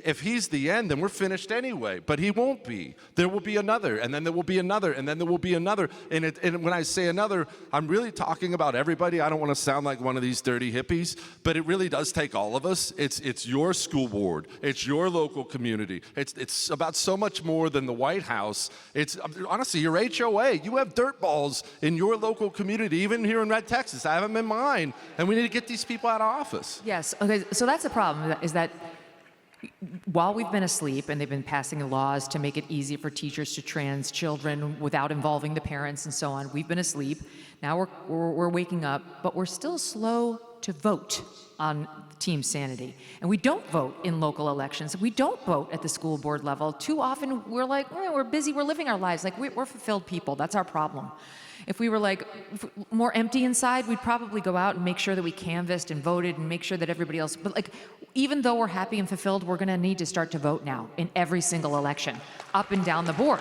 if he's the end, then we're finished anyway. But he won't be. There will be another, and then there will be another, and then there will be another. And when I say another, I'm really talking about everybody. I don't want to sound like one of these dirty hippies, but it really does take all of us. It's your school board. It's your local community. It's about so much more than the White House. It's honestly your HOA. You have dirt balls in your local community, even here in Red, Texas. I have them in mine, and we need to get these people out of office. Yes. Okay. So that's the problem. Is that while we've been asleep and they've been passing laws to make it easy for teachers to trans children without involving the parents and so on, we've been asleep. Now we're waking up, but we're still slow to vote on team sanity. And we don't vote in local elections. We don't vote at the school board level. Too often we're like, we're busy, we're living our lives. Like we're fulfilled people. That's our problem. If we were like more empty inside, we'd probably go out and make sure that we canvassed and voted and make sure that everybody else, but like, even though we're happy and fulfilled, we're gonna need to start to vote now in every single election, up and down the board.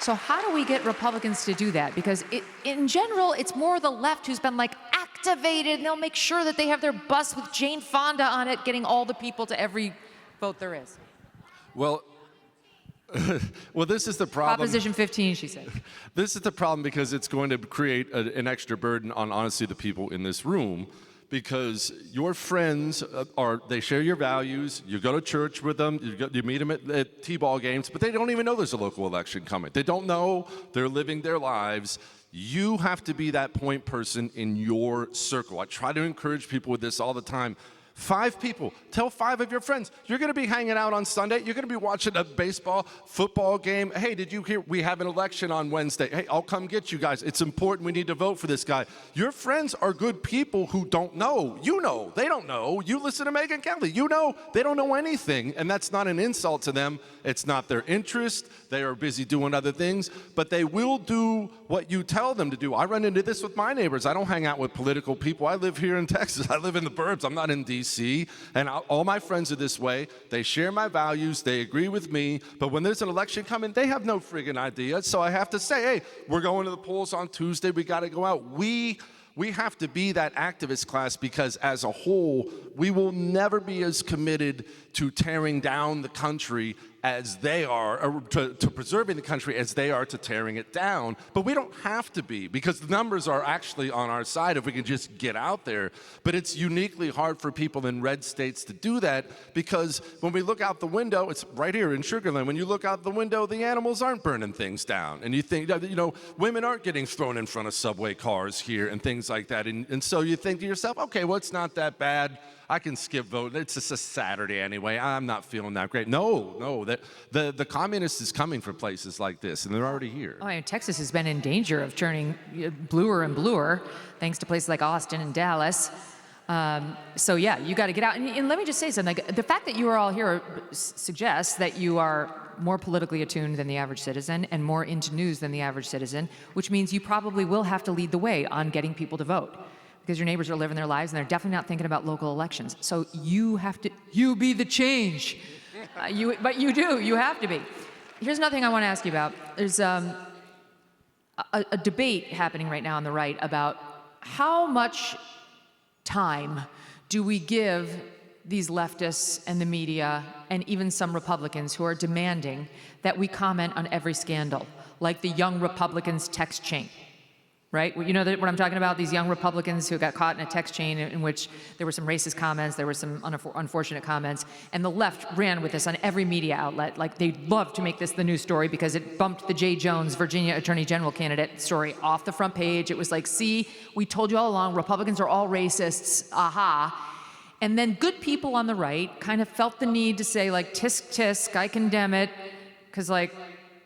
So how do we get Republicans to do that? Because in general, it's more the left who's been like activated, and they'll make sure that they have their bus with Jane Fonda on it, getting all the people to every vote there is. Well, well, this is the problem. Proposition 15, she said. This is the problem because it's going to create an extra burden on, honestly, the people in this room, because your friends they share your values. You go to church with them. You meet them at T-ball games, but they don't even know there's a local election coming. They don't know. They're living their lives. You have to be that point person in your circle. I try to encourage people with this all the time. 5 people. Tell 5 of your friends. You're going to be hanging out on Sunday. You're going to be watching a baseball, football game. Hey, did you hear we have an election on Wednesday? Hey, I'll come get you guys. It's important. We need to vote for this guy. Your friends are good people who don't know. You know. They don't know. You listen to Megyn Kelly. You know. They don't know anything. And that's not an insult to them. It's not their interest. They are busy doing other things. But they will do what you tell them to do. I run into this with my neighbors. I don't hang out with political people. I live here in Texas. I live in the burbs. I'm not in D.C. And all my friends are this way. They share my values. They agree with me. But when there's an election coming, they have no friggin' idea. So I have to say, hey, we're going to the polls on Tuesday. We got to go out. We have to be that activist class, because as a whole, we will never be as committed to tearing down the country as they are, or to preserving the country as they are to tearing it down. But we don't have to be, because the numbers are actually on our side if we can just get out there. But it's uniquely hard for people in red states to do that, because when we look out the window, it's right here in Sugar Land, when you look out the window, the animals aren't burning things down. And you think, you know, women aren't getting thrown in front of subway cars here and things like that. And so you think to yourself, okay, well, it's not that bad. I can skip vote. It's just a Saturday anyway. I'm not feeling that great. No, the communist is coming for places like this, and they're already here. Oh, and Texas has been in danger of turning bluer and bluer, thanks to places like Austin and Dallas. So yeah, you got to get out. And let me just say something. Like, the fact that you are all here suggests that you are more politically attuned than the average citizen and more into news than the average citizen, which means you probably will have to lead the way on getting people to vote, because your neighbors are living their lives and they're definitely not thinking about local elections. So you have to, you be the change. But you do, you have to be. Here's another thing I want to ask you about. There's a debate happening right now on the right about how much time do we give these leftists and the media and even some Republicans who are demanding that we comment on every scandal, like the Young Republicans text chain. Right? You know what I'm talking about? These young Republicans who got caught in a text chain in which there were some racist comments, there were some unfortunate comments, and the left ran with this on every media outlet. Like, they loved to make this the news story because it bumped the Jay Jones, Virginia Attorney General candidate story off the front page. It was like, see, we told you all along, Republicans are all racists, aha. And then good people on the right kind of felt the need to say, like, tisk tisk, I condemn it, because, like,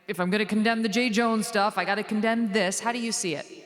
if I'm going to condemn the Jay Jones stuff, I got to condemn this. How do you see it?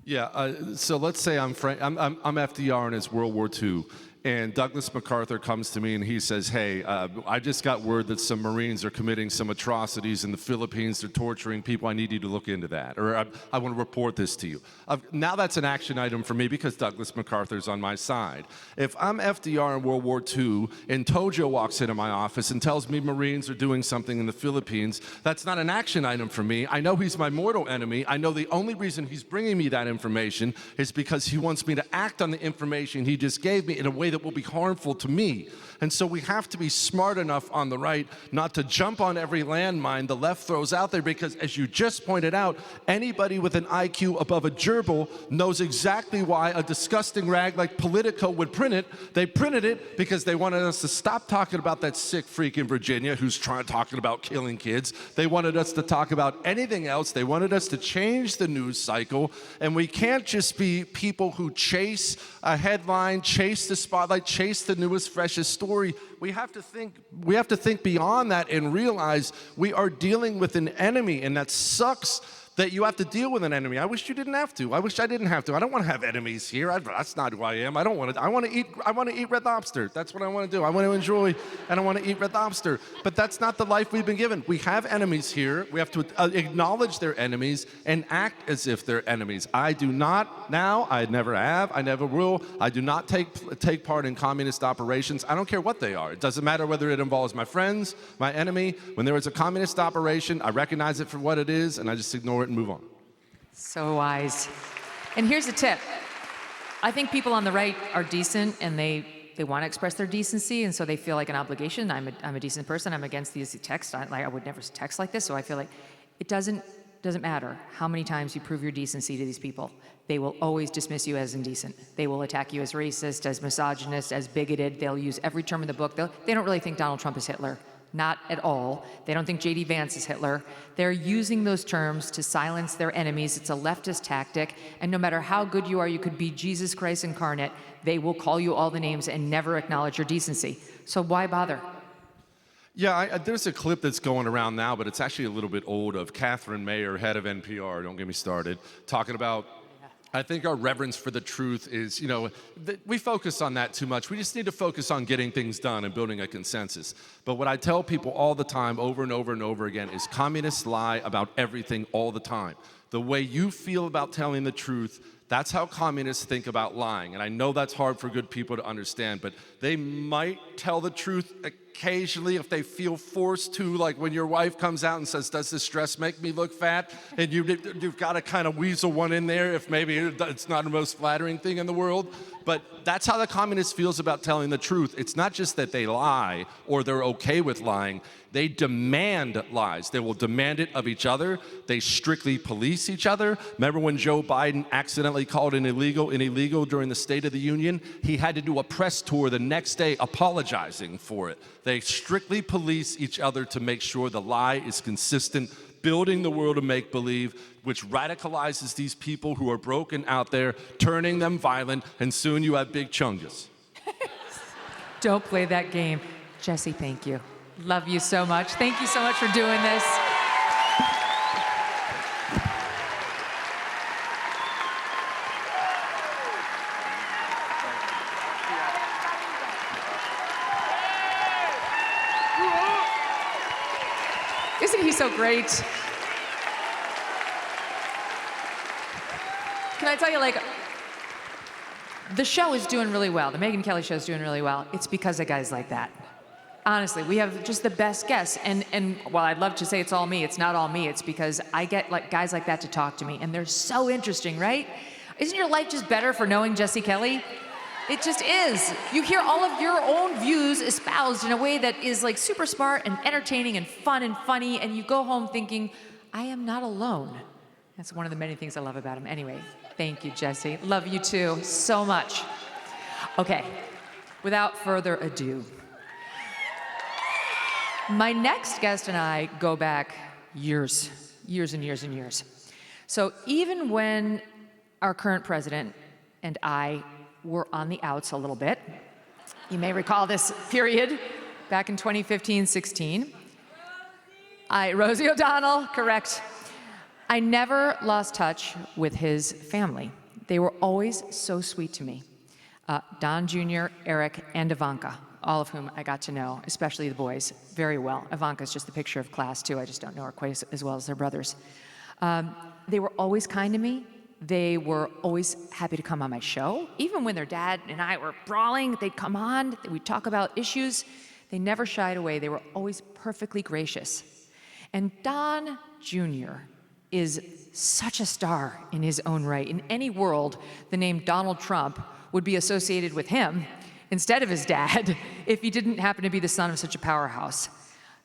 Yeah, so let's say I'm FDR in his World War II, and Douglas MacArthur comes to me and he says, hey, I just got word that some Marines are committing some atrocities in the Philippines. They're torturing people. I need you to look into that. Or I want to report this to you. Now that's an action item for me because Douglas MacArthur's on my side. If I'm FDR in World War II and Tojo walks into my office and tells me Marines are doing something in the Philippines, that's not an action item for me. I know he's my mortal enemy. I know the only reason he's bringing me that information is because he wants me to act on the information he just gave me in a way that will be harmful to me. And so we have to be smart enough on the right not to jump on every landmine the left throws out there, because as you just pointed out, anybody with an IQ above a gerbil knows exactly why a disgusting rag like Politico would print it. They printed it because they wanted us to stop talking about that sick freak in Virginia who's talking about killing kids. They wanted us to talk about anything else. They wanted us to change the news cycle, and we can't just be people who chase a headline, chase the spotlight, chase the newest, freshest story. We have to think beyond that and realize we are dealing with an enemy, and that sucks that you have to deal with an enemy. I wish you didn't have to. I wish I didn't have to. I don't want to have enemies here. That's not who I am. I don't want to. I want to eat Red Lobster. That's what I want to do. I want to enjoy and I want to eat Red Lobster. But that's not the life we've been given. We have enemies here. We have to acknowledge they're enemies and act as if they're enemies. I do not now. I never have. I never will. I do not take part in communist operations. I don't care what they are. It doesn't matter whether it involves my friends, my enemy. When there is a communist operation, I recognize it for what it is, and I just ignore it and move on. So wise. And here's a tip. I think people on the right are decent, and they want to express their decency, and so they feel like an obligation. I'm a decent person. I'm against these texts. I would never text like this, so I feel like it doesn't matter how many times you prove your decency to these people. They will always dismiss you as indecent. They will attack you as racist, as misogynist, as bigoted. They'll use every term in the book. They don't really think Donald Trump is Hitler. Not at all. They don't think J.D. Vance is Hitler. They're using those terms to silence their enemies. It's a leftist tactic, and no matter how good you are, you could be Jesus Christ incarnate, they will call you all the names and never acknowledge your decency. So why bother? Yeah, there's a clip that's going around now, but it's actually a little bit old, of Catherine Mayer, head of NPR, don't get me started, talking about, I think our reverence for the truth is, we focus on that too much. We just need to focus on getting things done and building a consensus. But what I tell people all the time, over and over and over again, is communists lie about everything all the time. The way you feel about telling the truth, that's how communists think about lying. And I know that's hard for good people to understand, but they might tell the truth occasionally if they feel forced to, like when your wife comes out and says, does this dress make me look fat? And you've got to kind of weasel one in there if maybe it's not the most flattering thing in the world. But that's how the communist feels about telling the truth. It's not just that they lie or they're okay with lying. They demand lies. They will demand it of each other. They strictly police each other. Remember when Joe Biden accidentally called an illegal during the State of the Union? He had to do a press tour the next day apologizing for it. They strictly police each other to make sure the lie is consistent, building the world of make-believe, which radicalizes these people who are broken out there, turning them violent, and soon you have big chungus. Don't play that game. Jesse, thank you. Love you so much. Thank you so much for doing this. Isn't he so great? Can I tell you, the show is doing really well. The Megyn Kelly show is doing really well. It's because of guys like that. Honestly, we have just the best guests. And while I'd love to say it's all me, it's not all me. It's because I get guys like that to talk to me, and they're so interesting, right? Isn't your life just better for knowing Jesse Kelly? It just is. You hear all of your own views espoused in a way that is super smart and entertaining and fun and funny, and you go home thinking, I am not alone. That's one of the many things I love about him. Anyway, thank you, Jesse. Love you too, so much. Okay, without further ado, my next guest and I go back years and years and years. So even when our current president and I were on the outs a little bit, you may recall this period back in 2015-16. Rosie O'Donnell, correct. I never lost touch with his family. They were always so sweet to me. Don Jr., Eric, and Ivanka, all of whom I got to know, especially the boys, very well. Ivanka's just the picture of class, too. I just don't know her quite as well as their brothers. They were always kind to me. They were always happy to come on my show. Even when their dad and I were brawling, they'd come on, we'd talk about issues. They never shied away. They were always perfectly gracious. And Don Jr. is such a star in his own right. In any world, the name Donald Trump would be associated with him instead of his dad if he didn't happen to be the son of such a powerhouse.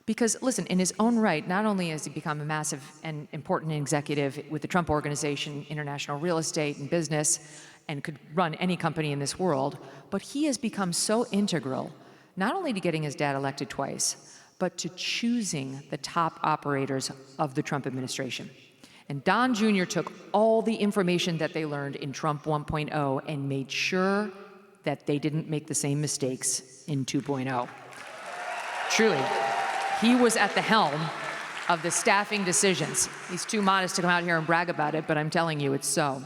Because, listen, in his own right, not only has he become a massive and important executive with the Trump Organization, international real estate and business, and could run any company in this world, but he has become so integral, not only to getting his dad elected twice, but to choosing the top operators of the Trump administration. And Don Jr. took all the information that they learned in Trump 1.0 and made sure that they didn't make the same mistakes in 2.0. Truly. He was at the helm of the staffing decisions. He's too modest to come out here and brag about it, but I'm telling you, it's so.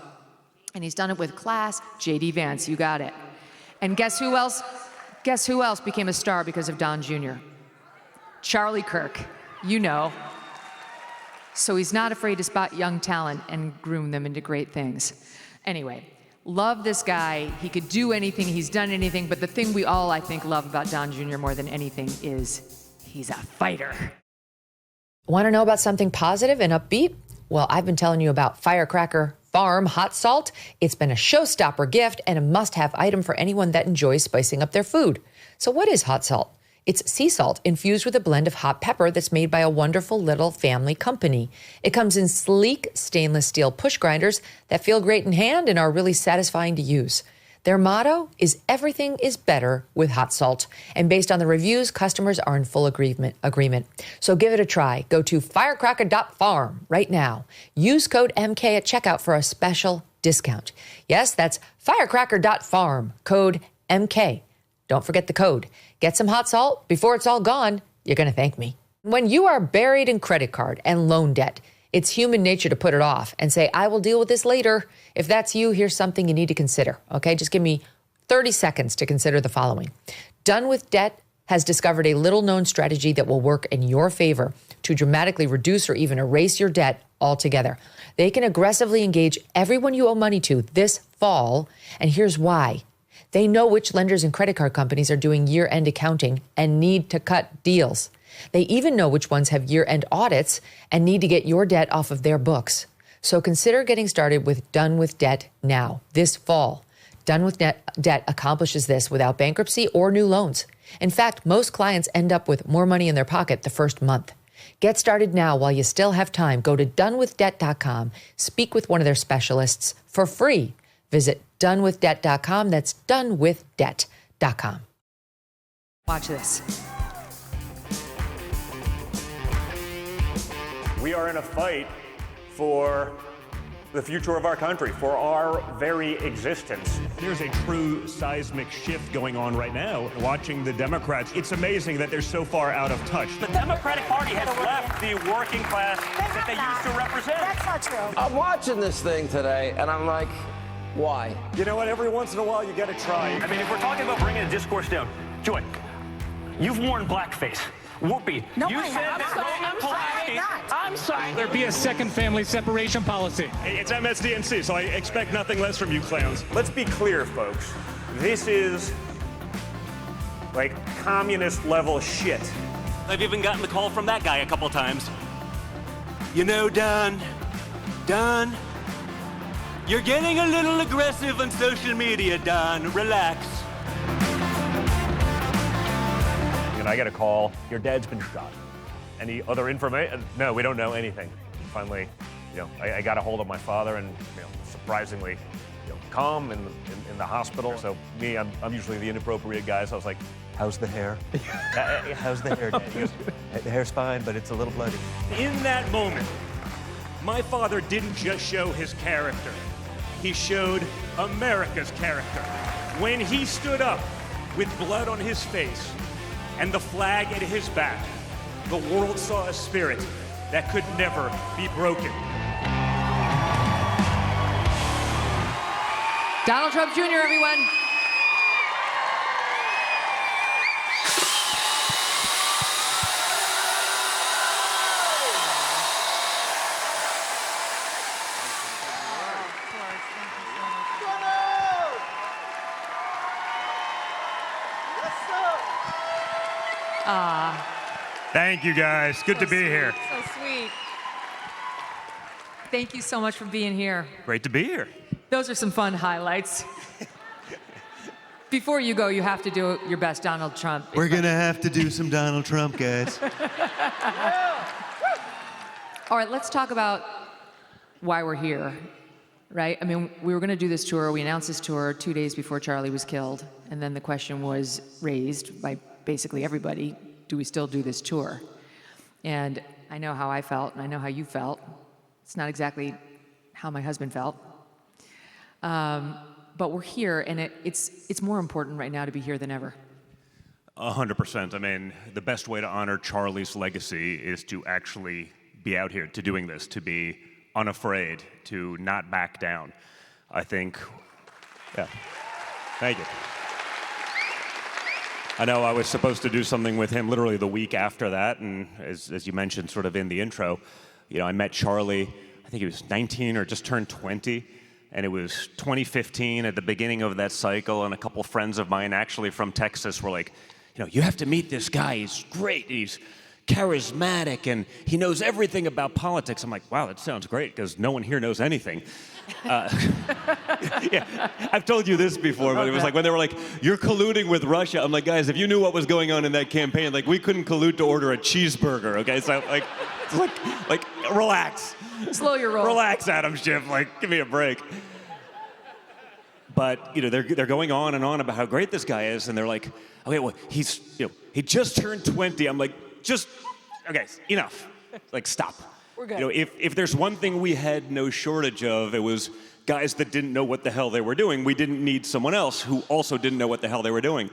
And he's done it with class. J.D. Vance, you got it. And guess who else? Guess who else became a star because of Don Jr.? Charlie Kirk, you know. So he's not afraid to spot young talent and groom them into great things. Anyway, love this guy. He could do anything. He's done anything. But the thing we all, I think, love about Don Jr. more than anything is he's a fighter. Want to know about something positive and upbeat? Well, I've been telling you about Firecracker Farm Hot Salt. It's been a showstopper gift and a must-have item for anyone that enjoys spicing up their food. So what is hot salt? It's sea salt infused with a blend of hot pepper that's made by a wonderful little family company. It comes in sleek stainless steel push grinders that feel great in hand and are really satisfying to use. Their motto is everything is better with hot salt. And based on the reviews, customers are in full agreement. So give it a try. Go to firecracker.farm right now. Use code MK at checkout for a special discount. Yes, that's firecracker.farm, code MK. Don't forget the code. Get some hot salt before it's all gone. You're going to thank me. When you are buried in credit card and loan debt, it's human nature to put it off and say, I will deal with this later. If that's you, here's something you need to consider. Okay, just give me 30 seconds to consider the following. Done with Debt has discovered a little-known strategy that will work in your favor to dramatically reduce or even erase your debt altogether. They can aggressively engage everyone you owe money to this fall, and here's why. They know which lenders and credit card companies are doing year-end accounting and need to cut deals. They even know which ones have year-end audits and need to get your debt off of their books. So consider getting started with Done with Debt now, this fall. Done with Debt accomplishes this without bankruptcy or new loans. In fact, most clients end up with more money in their pocket the first month. Get started now while you still have time. Go to donewithdebt.com. Speak with one of their specialists for free. Visit donewithdebt.com. That's donewithdebt.com. Watch this. We are in a fight for the future of our country, for our very existence. There's a true seismic shift going on right now. Watching the Democrats, it's amazing that they're so far out of touch. The Democratic Party has left the working class that they used to represent. That's not true. I'm watching this thing today, and I'm like, why? You know what? Every once in a while, you got to try. I mean, if we're talking about bringing a discourse down, Joy, you've worn blackface. Whoopi, no, you said I'm sorry. There be a second family separation policy. It's MSDNC, so I expect nothing less from you clowns. Let's be clear, folks. This is like communist level shit. I've even gotten the call from that guy a couple times. You know, Don, you're getting a little aggressive on social media, Don. Relax. And I get a call, your dad's been shot. Any other information? No, we don't know anything. Finally, I got a hold of my father and, surprisingly, calm in the hospital. So me, I'm usually the inappropriate guy, so I was like, how's the hair? How's the hair, Dad? He goes, the hair's fine, but it's a little bloody. In that moment, my father didn't just show his character. He showed America's character. When he stood up with blood on his face and the flag at his back, the world saw a spirit that could never be broken. Donald Trump Jr., everyone. Thank you, guys. Good to be here. So sweet. Thank you so much for being here. Great to be here. Those are some fun highlights. Before you go, you have to do your best Donald Trump. We're going to have to do some Donald Trump, guys. All right, let's talk about why we're here, right? I mean, we were going to do this tour. We announced this tour 2 days before Charlie was killed. And then the question was raised by basically everybody, do we still do this tour? And I know how I felt, and I know how you felt. It's not exactly how my husband felt. But we're here, and it's more important right now to be here than ever. 100%. I mean, the best way to honor Charlie's legacy is to actually be out here, to doing this, to be unafraid, to not back down. I think, yeah. Thank you. I know I was supposed to do something with him literally the week after that, and as you mentioned sort of in the intro, you know, I met Charlie, I think he was 19 or just turned 20, and it was 2015 at the beginning of that cycle, and a couple friends of mine actually from Texas were like, you know, you have to meet this guy, he's great, he's charismatic, and he knows everything about politics. I'm like, wow, that sounds great, because no one here knows anything. Yeah, I've told you this before, but it was like when they were like, you're colluding with Russia. I'm like, guys, if you knew what was going on in that campaign, like we couldn't collude to order a cheeseburger, okay? So like, relax. Slow your roll. Relax, Adam Schiff, like, give me a break. But, you know, they're going on and on about how great this guy is, and they're like, okay, well, he's, you know, he just turned 20. I'm like, okay, enough. Like, stop. We're good. You know, if there's one thing we had no shortage of, it was guys that didn't know what the hell they were doing. We didn't need someone else who also didn't know what the hell they were doing.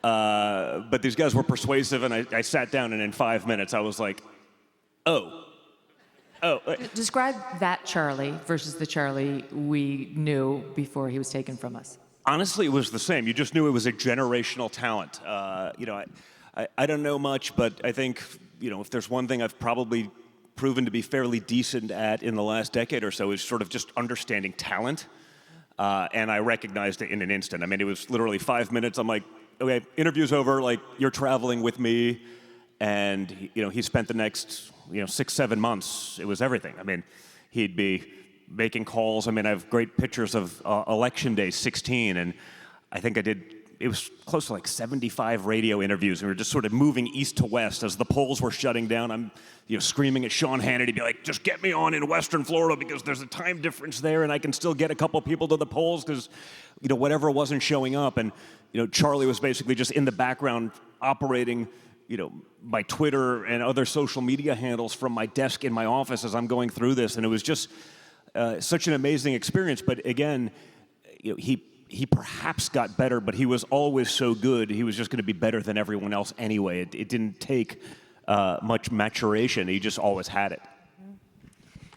But these guys were persuasive, and I sat down, and in 5 minutes, I was like, oh. Describe that Charlie versus the Charlie we knew before he was taken from us. Honestly, it was the same. You just knew it was a generational talent. You know, I don't know much, but I think, you know, if there's one thing I've probably proven to be fairly decent at in the last decade or so is sort of just understanding talent. And I recognized it in an instant. I mean, it was literally 5 minutes. I'm like, okay, interview's over. Like, you're traveling with me. And, you know, he spent the next, 6-7 months. It was everything. I mean, he'd be making calls. I mean, I have great pictures of Election Day 16, and I think it was close to like 75 radio interviews, and we were just sort of moving east to west as the polls were shutting down. I'm, screaming at Sean Hannity, be like, just get me on in Western Florida because there's a time difference there, and I can still get a couple people to the polls because, whatever wasn't showing up. And, Charlie was basically just in the background operating, my Twitter and other social media handles from my desk in my office as I'm going through this, and it was just such an amazing experience. But again, he perhaps got better, but he was always so good. He was just going to be better than everyone else anyway. It didn't take much maturation. He just always had it.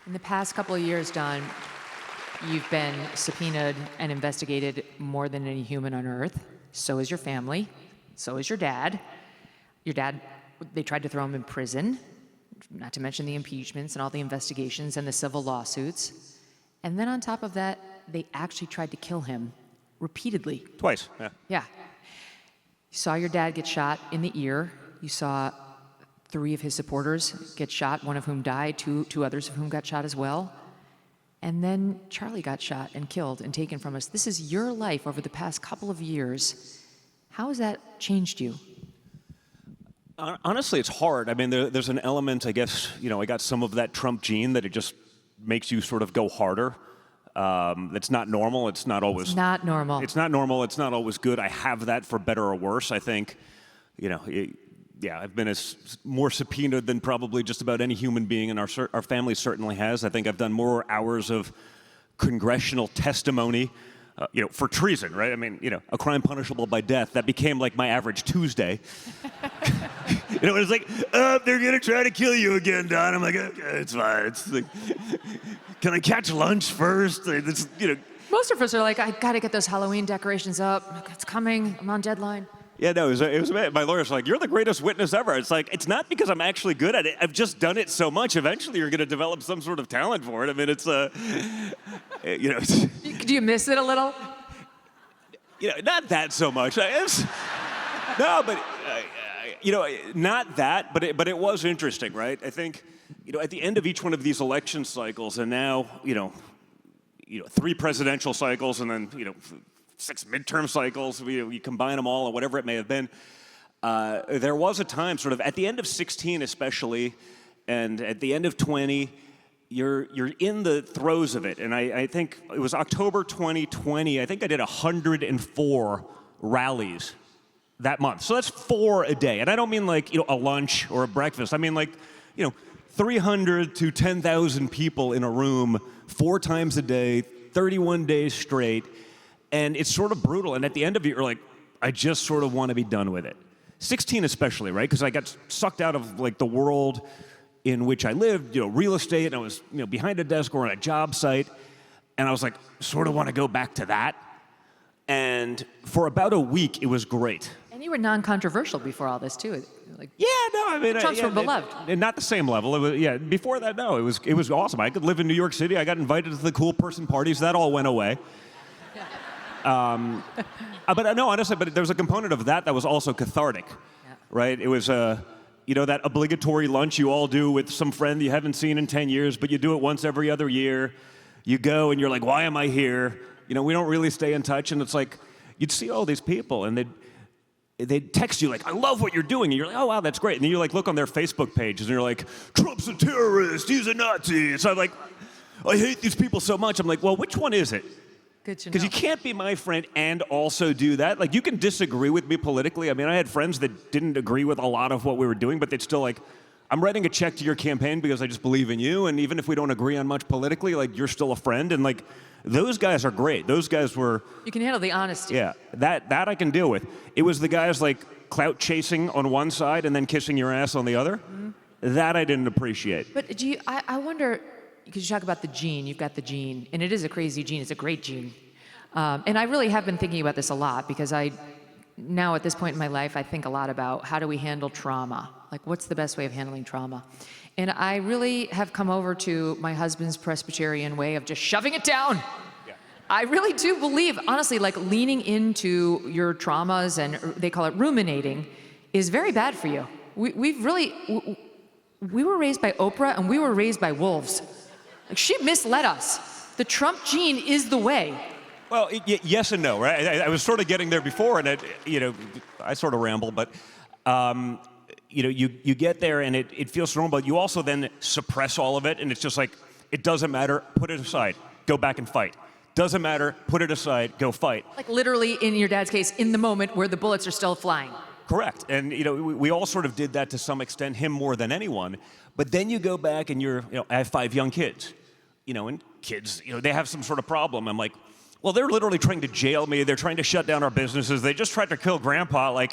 In the past couple of years, Don, you've been subpoenaed and investigated more than any human on earth. So is your family. So is your dad. Your dad, they tried to throw him in prison, not to mention the impeachments and all the investigations and the civil lawsuits. And then on top of that, they actually tried to kill him repeatedly. Twice, yeah. Yeah. You saw your dad get shot in the ear. You saw 3 of his supporters get shot, one of whom died, two others of whom got shot as well. And then Charlie got shot and killed and taken from us. This is your life over the past couple of years. How has that changed you? Honestly, it's hard. I mean, there's an element, I guess, I got some of that Trump gene that it just makes you sort of go harder. It's not normal. It's not always... It's not normal. It's not normal. It's not always good. I have that for better or worse. I think, I've been more subpoenaed than probably just about any human being, and our family certainly has. I think I've done more hours of congressional testimony, for treason, right? I mean, a crime punishable by death. That became like my average Tuesday. It was like, they're gonna try to kill you again, Don. I'm like, okay, it's fine. It's like, can I catch lunch first? It's, Most of us are like, I gotta get those Halloween decorations up. It's coming. I'm on deadline. Yeah, no, it was my lawyer's like, you're the greatest witness ever. It's like, it's not because I'm actually good at it. I've just done it so much. Eventually, you're going to develop some sort of talent for it. I mean, it's, Do you miss it a little? Not that so much. No, but not that, but it was interesting, right? I think, at the end of each one of these election cycles, and now, 3 presidential cycles, and then, 6 midterm cycles, you combine them all, or whatever it may have been. There was a time, sort of at the end of 16 especially, and at the end of 20, you're in the throes of it. And I think it was October 2020, I think I did 104 rallies that month. So that's 4 a day. And I don't mean like, a lunch or a breakfast. I mean like, 300 to 10,000 people in a room 4 times a day, 31 days straight. And it's sort of brutal. And at the end of it, you're like, I just sort of want to be done with it. 16 especially, right? Because I got sucked out of like the world in which I lived, real estate, and I was, behind a desk or on a job site. And I was like, sort of want to go back to that. And for about a week, it was great. And you were non-controversial before all this too. Like, yeah, no, I mean, Trumps were beloved. And not the same level. It was, before that, no, it was awesome. I could live in New York City. I got invited to the cool person parties. That all went away. But no, honestly, but there was a component of that was also cathartic, right? It was, that obligatory lunch you all do with some friend you haven't seen in 10 years, but you do it once every other year. You go and you're like, why am I here? We don't really stay in touch. And it's like, you'd see all these people and they'd text you like, I love what you're doing. And you're like, oh, wow, that's great. And then you like look on their Facebook pages and you're like, Trump's a terrorist, he's a Nazi. So I'm like, I hate these people so much. I'm like, well, which one is it? Good to know. Because you can't be my friend and also do that. Like, you can disagree with me politically. I mean, I had friends that didn't agree with a lot of what we were doing, but they'd still like, I'm writing a check to your campaign because I just believe in you. And even if we don't agree on much politically, like, you're still a friend. And like, those guys are great. Those guys were... You can handle the honesty. Yeah, that I can deal with. It was the guys like clout chasing on one side and then kissing your ass on the other. Mm-hmm. That I didn't appreciate. But I wonder, because you talk about the gene, you've got the gene, and it is a crazy gene. It's a great gene. And I really have been thinking about this a lot because now at this point in my life, I think a lot about how do we handle trauma? Like, what's the best way of handling trauma? And I really have come over to my husband's Presbyterian way of just shoving it down. Yeah. I really do believe, honestly, like leaning into your traumas, and they call it ruminating, is very bad for you. We were raised by Oprah and we were raised by wolves. Like, she misled us. The Trump gene is the way. Well, yes and no, right? I was sort of getting there before, and I sort of ramble, but you get there and it feels normal, but you also then suppress all of it, and it's just like, it doesn't matter, put it aside, go back and fight. Doesn't matter, put it aside, go fight. Like literally, in your dad's case, in the moment where the bullets are still flying. Correct, and we all sort of did that to some extent, him more than anyone, but then you go back and I have 5 young kids, and kids, they have some sort of problem. I'm like, well, they're literally trying to jail me. They're trying to shut down our businesses. They just tried to kill Grandpa. Like,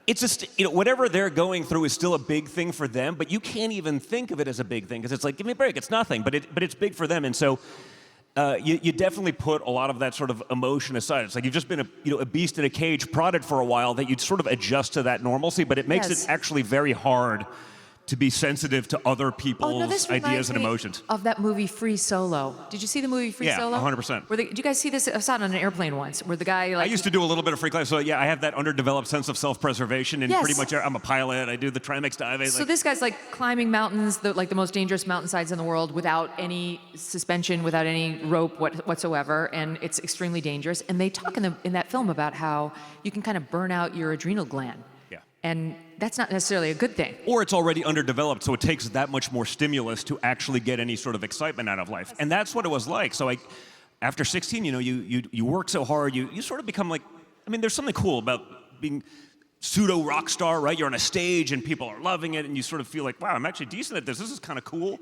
it's just, whatever they're going through is still a big thing for them, but you can't even think of it as a big thing because it's like, give me a break. It's nothing, but it's big for them. And so you definitely put a lot of that sort of emotion aside. It's like you've just been a beast in a cage, prodded for a while, that you'd sort of adjust to that normalcy, but it makes it actually very hard to be sensitive to other people's ideas and emotions. Of that movie Free Solo. Did you see the movie Free Solo? Yeah, 100%. Did you guys see this? I saw it on an airplane once, where the guy I used to do a little bit of free climbing, so yeah, I have that underdeveloped sense of self-preservation, and pretty much I'm a pilot. I do the trimix diving. So this guy's like climbing mountains, the most dangerous mountainsides in the world, without any suspension, without any rope whatsoever, and it's extremely dangerous. And they talk in that film about how you can kind of burn out your adrenal gland. And that's not necessarily a good thing. Or it's already underdeveloped, so it takes that much more stimulus to actually get any sort of excitement out of life. And that's what it was like. So after 16, you work so hard, you sort of become like, there's something cool about being pseudo rock star, right? You're on a stage and people are loving it, and you sort of feel like, wow, I'm actually decent at this. This is kind of cool.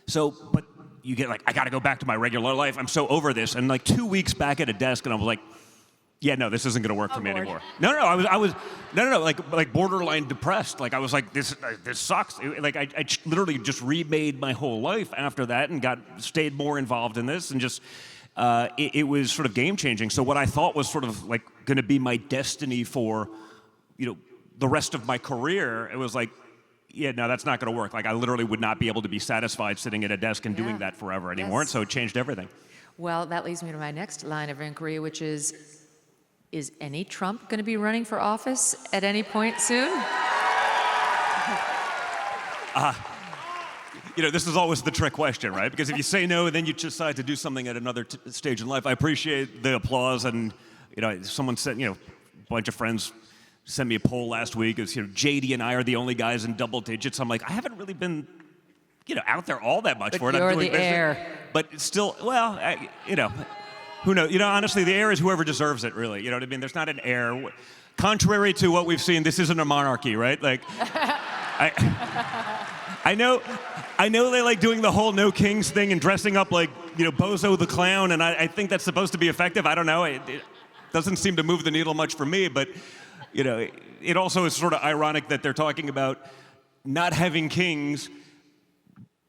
So, but you get like, I got to go back to my regular life. I'm so over this. And like 2 weeks back at a desk, and I was like, yeah, no, this isn't going to work for me anymore. No, I was like borderline depressed. Like I was like, this sucks. Like I literally just remade my whole life after that and stayed more involved in this, and just it was sort of game changing. So what I thought was sort of like going to be my destiny for, the rest of my career, it was like, yeah, no, that's not going to work. Like I literally would not be able to be satisfied sitting at a desk and doing that forever anymore. And so it changed everything. Well, that leads me to my next line of inquiry, which is, Is any Trump going to be running for office at any point soon? This is always the trick question, right? Because if you say no, then you decide to do something at another stage in life. I appreciate the applause, and someone said, a bunch of friends sent me a poll last week. It was, JD and I are the only guys in double digits. I'm like, I haven't really been, out there all that much for it. You're I'm doing the business. heir. But it's still, well, who knows? Honestly, the heir is whoever deserves it, really. You know what I mean? There's not an heir. Contrary to what we've seen, this isn't a monarchy, right? Like, I know they like doing the whole no kings thing and dressing up like, Bozo the Clown, and I think that's supposed to be effective. I don't know. It doesn't seem to move the needle much for me, but, it also is sort of ironic that they're talking about not having kings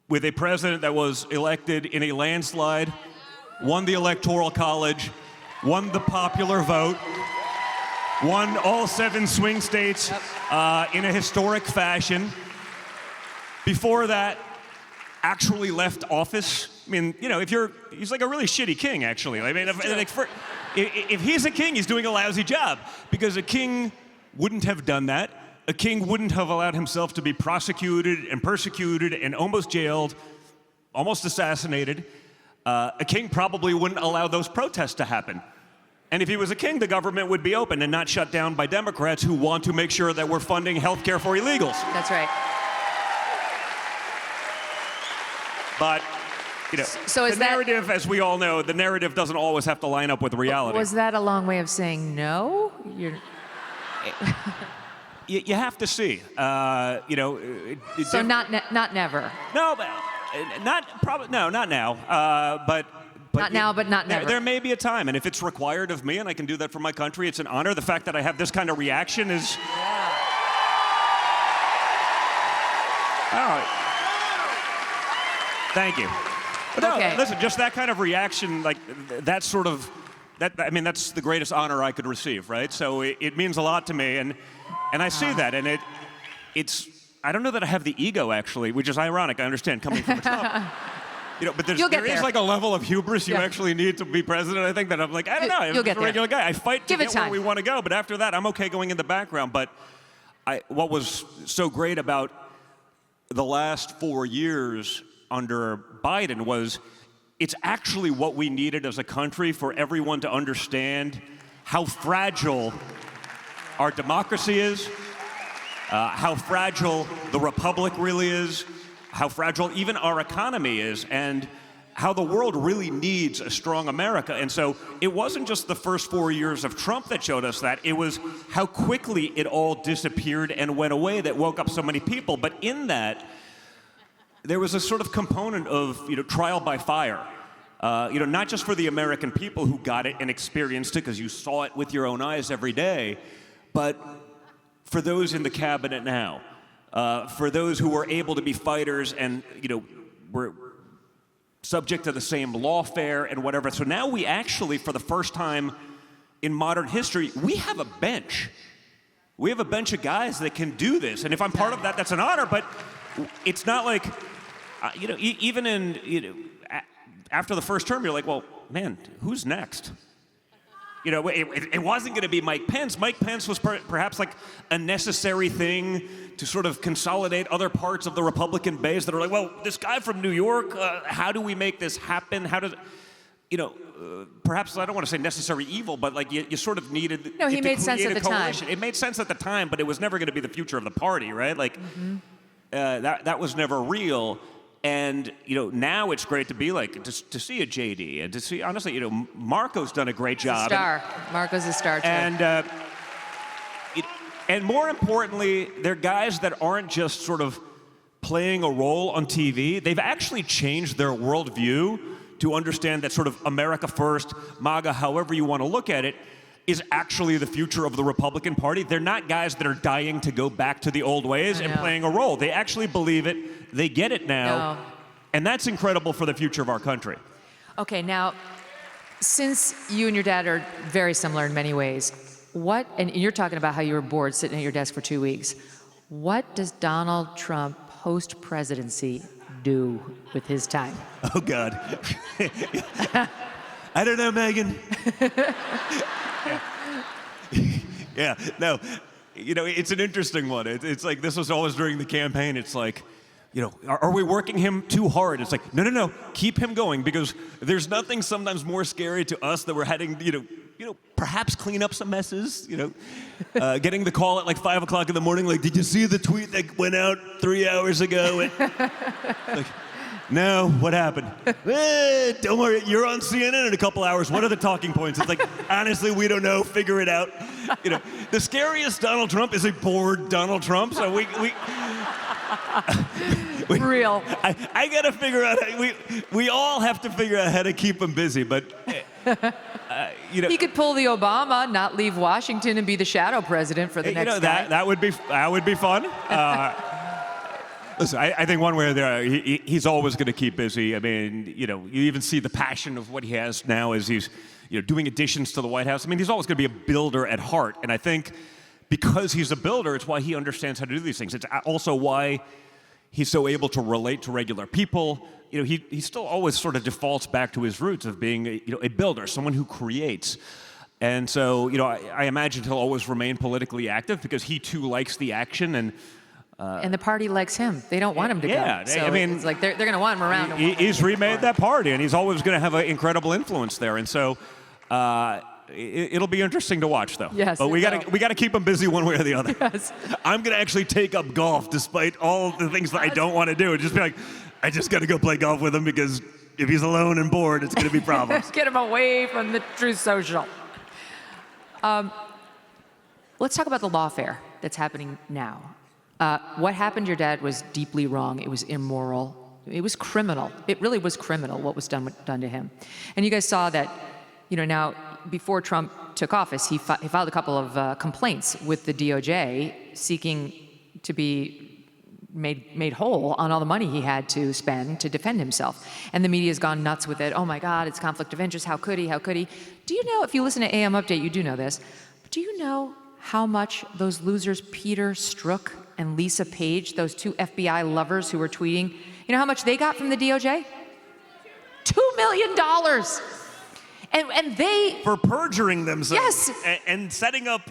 with a president that was elected in a landslide, won the Electoral College, won the popular vote, won all 7 swing states in a historic fashion. Before that, actually left office. I mean, he's like a really shitty king, actually. I mean, if he's a king, he's doing a lousy job, because a king wouldn't have done that. A king wouldn't have allowed himself to be prosecuted and persecuted and almost jailed, almost assassinated. A king probably wouldn't allow those protests to happen. And if he was a king, the government would be open and not shut down by Democrats who want to make sure that we're funding health care for illegals. That's right. But, So is the that- narrative, as we all know, the narrative doesn't always have to line up with reality. Was that a long way of saying no? You have to see. So not never. No, but not now. But Not now, but not never. There may be a time, and if it's required of me, and I can do that for my country, it's an honor. The fact that I have this kind of reaction is. Oh. Thank you. But no, Okay. listen, just that kind of reaction, like that's sort of. That's the greatest honor I could receive, right? So it means a lot to me, and I see that, and it's. I don't know that I have the ego, actually, which is ironic. I understand coming from a Trump. But there is like a level of hubris you actually need to be president. I think that I'm like, I don't know. I'm just a regular guy. I fight to get where we want to go, but after that, I'm okay going in the background. But what was so great about the last 4 years under Biden was it's actually what we needed as a country for everyone to understand how fragile our democracy is, how fragile the republic really is, how fragile even our economy is, and how the world really needs a strong America. And so it wasn't just the first 4 years of Trump that showed us that. It was how quickly it all disappeared and went away that woke up so many people. But in that, there was a sort of component of trial by fire. Not just for the American people who got it and experienced it because you saw it with your own eyes every day, but for those in the cabinet now, for those who were able to be fighters and were subject to the same lawfare and whatever. So now we actually, for the first time in modern history, we have a bench. We have a bench of guys that can do this, and if I'm part of that, that's an honor. But it's not like, even in after the first term, you're like, well, man, who's next? It wasn't going to be Mike Pence. Mike Pence was perhaps like a necessary thing to sort of consolidate other parts of the Republican base that are like, well, this guy from New York, how do we make this happen? How does, perhaps, I don't want to say necessary evil, but like you sort of needed No, he to made sense create at a the time. coalition. It made sense at the time, but it was never going to be the future of the party, right? Like, that was never real. And now it's great to be like to see a JD and to see, honestly, Marco's done a great job. Star. Marco's a star too. And more importantly, they're guys that aren't just sort of playing a role on TV. They've actually changed their worldview to understand that sort of America first, MAGA, however you want to look at it, is actually the future of the Republican Party. They're not guys that are dying to go back to the old ways and playing a role. They actually believe it. They get it now. And that's incredible for the future of our country. Okay, now, since you and your dad are very similar in many ways, and you're talking about how you were bored sitting at your desk for 2 weeks, what does Donald Trump post-presidency do with his time? Oh, God. I don't know, Megyn. Yeah, no, it's an interesting one. It's like this was always during the campaign. It's like, are we working him too hard? It's like, no, keep him going, because there's nothing sometimes more scary to us that we're heading, perhaps clean up some messes, getting the call at like 5 o'clock in the morning, like, did you see the tweet that went out 3 hours ago? Like, no, what happened? Don't worry, you're on CNN in a couple hours. What are the talking points? It's like, honestly, we don't know. Figure it out. The scariest Donald Trump is a bored Donald Trump. So we real. I gotta figure out. We all have to figure out how to keep him busy. But he could pull the Obama, not leave Washington, and be the shadow president for the next guy. that would be fun. Listen, I think one way or the other, he's always going to keep busy. I mean, you even see the passion of what he has now as he's, doing additions to the White House. I mean, he's always going to be a builder at heart. And I think because he's a builder, it's why he understands how to do these things. It's also why he's so able to relate to regular people. He still always sort of defaults back to his roots of being, a builder, someone who creates. And so, I imagine he'll always remain politically active because he too likes the action and the party likes him. They don't want him to yeah, go. So I mean, it's like they're going to want him around. He's remade that party, and he's always going to have an incredible influence there. And so it'll be interesting to watch, though. Yes, but we got to keep him busy one way or the other. Yes. I'm going to actually take up golf despite all the things that I don't want to do. And just be like, I just got to go play golf with him because if he's alone and bored, it's going to be problems. Get him away from the Truth Social. Let's talk about the lawfare that's happening now. What happened to your dad was deeply wrong. It was immoral. It was criminal. It really was criminal what was done to him. And you guys saw that, now before Trump took office, he filed a couple of complaints with the DOJ seeking to be made whole on all the money he had to spend to defend himself. And the media's gone nuts with it. Oh my God, it's conflict of interest. How could he? How could he? Do you know, if you listen to AM Update, you do know this, but do you know how much those losers, Peter Strzok and Lisa Page, those two FBI lovers who were tweeting, you know how much they got from the DOJ? $2 million. And they... For perjuring themselves. Yes. And setting up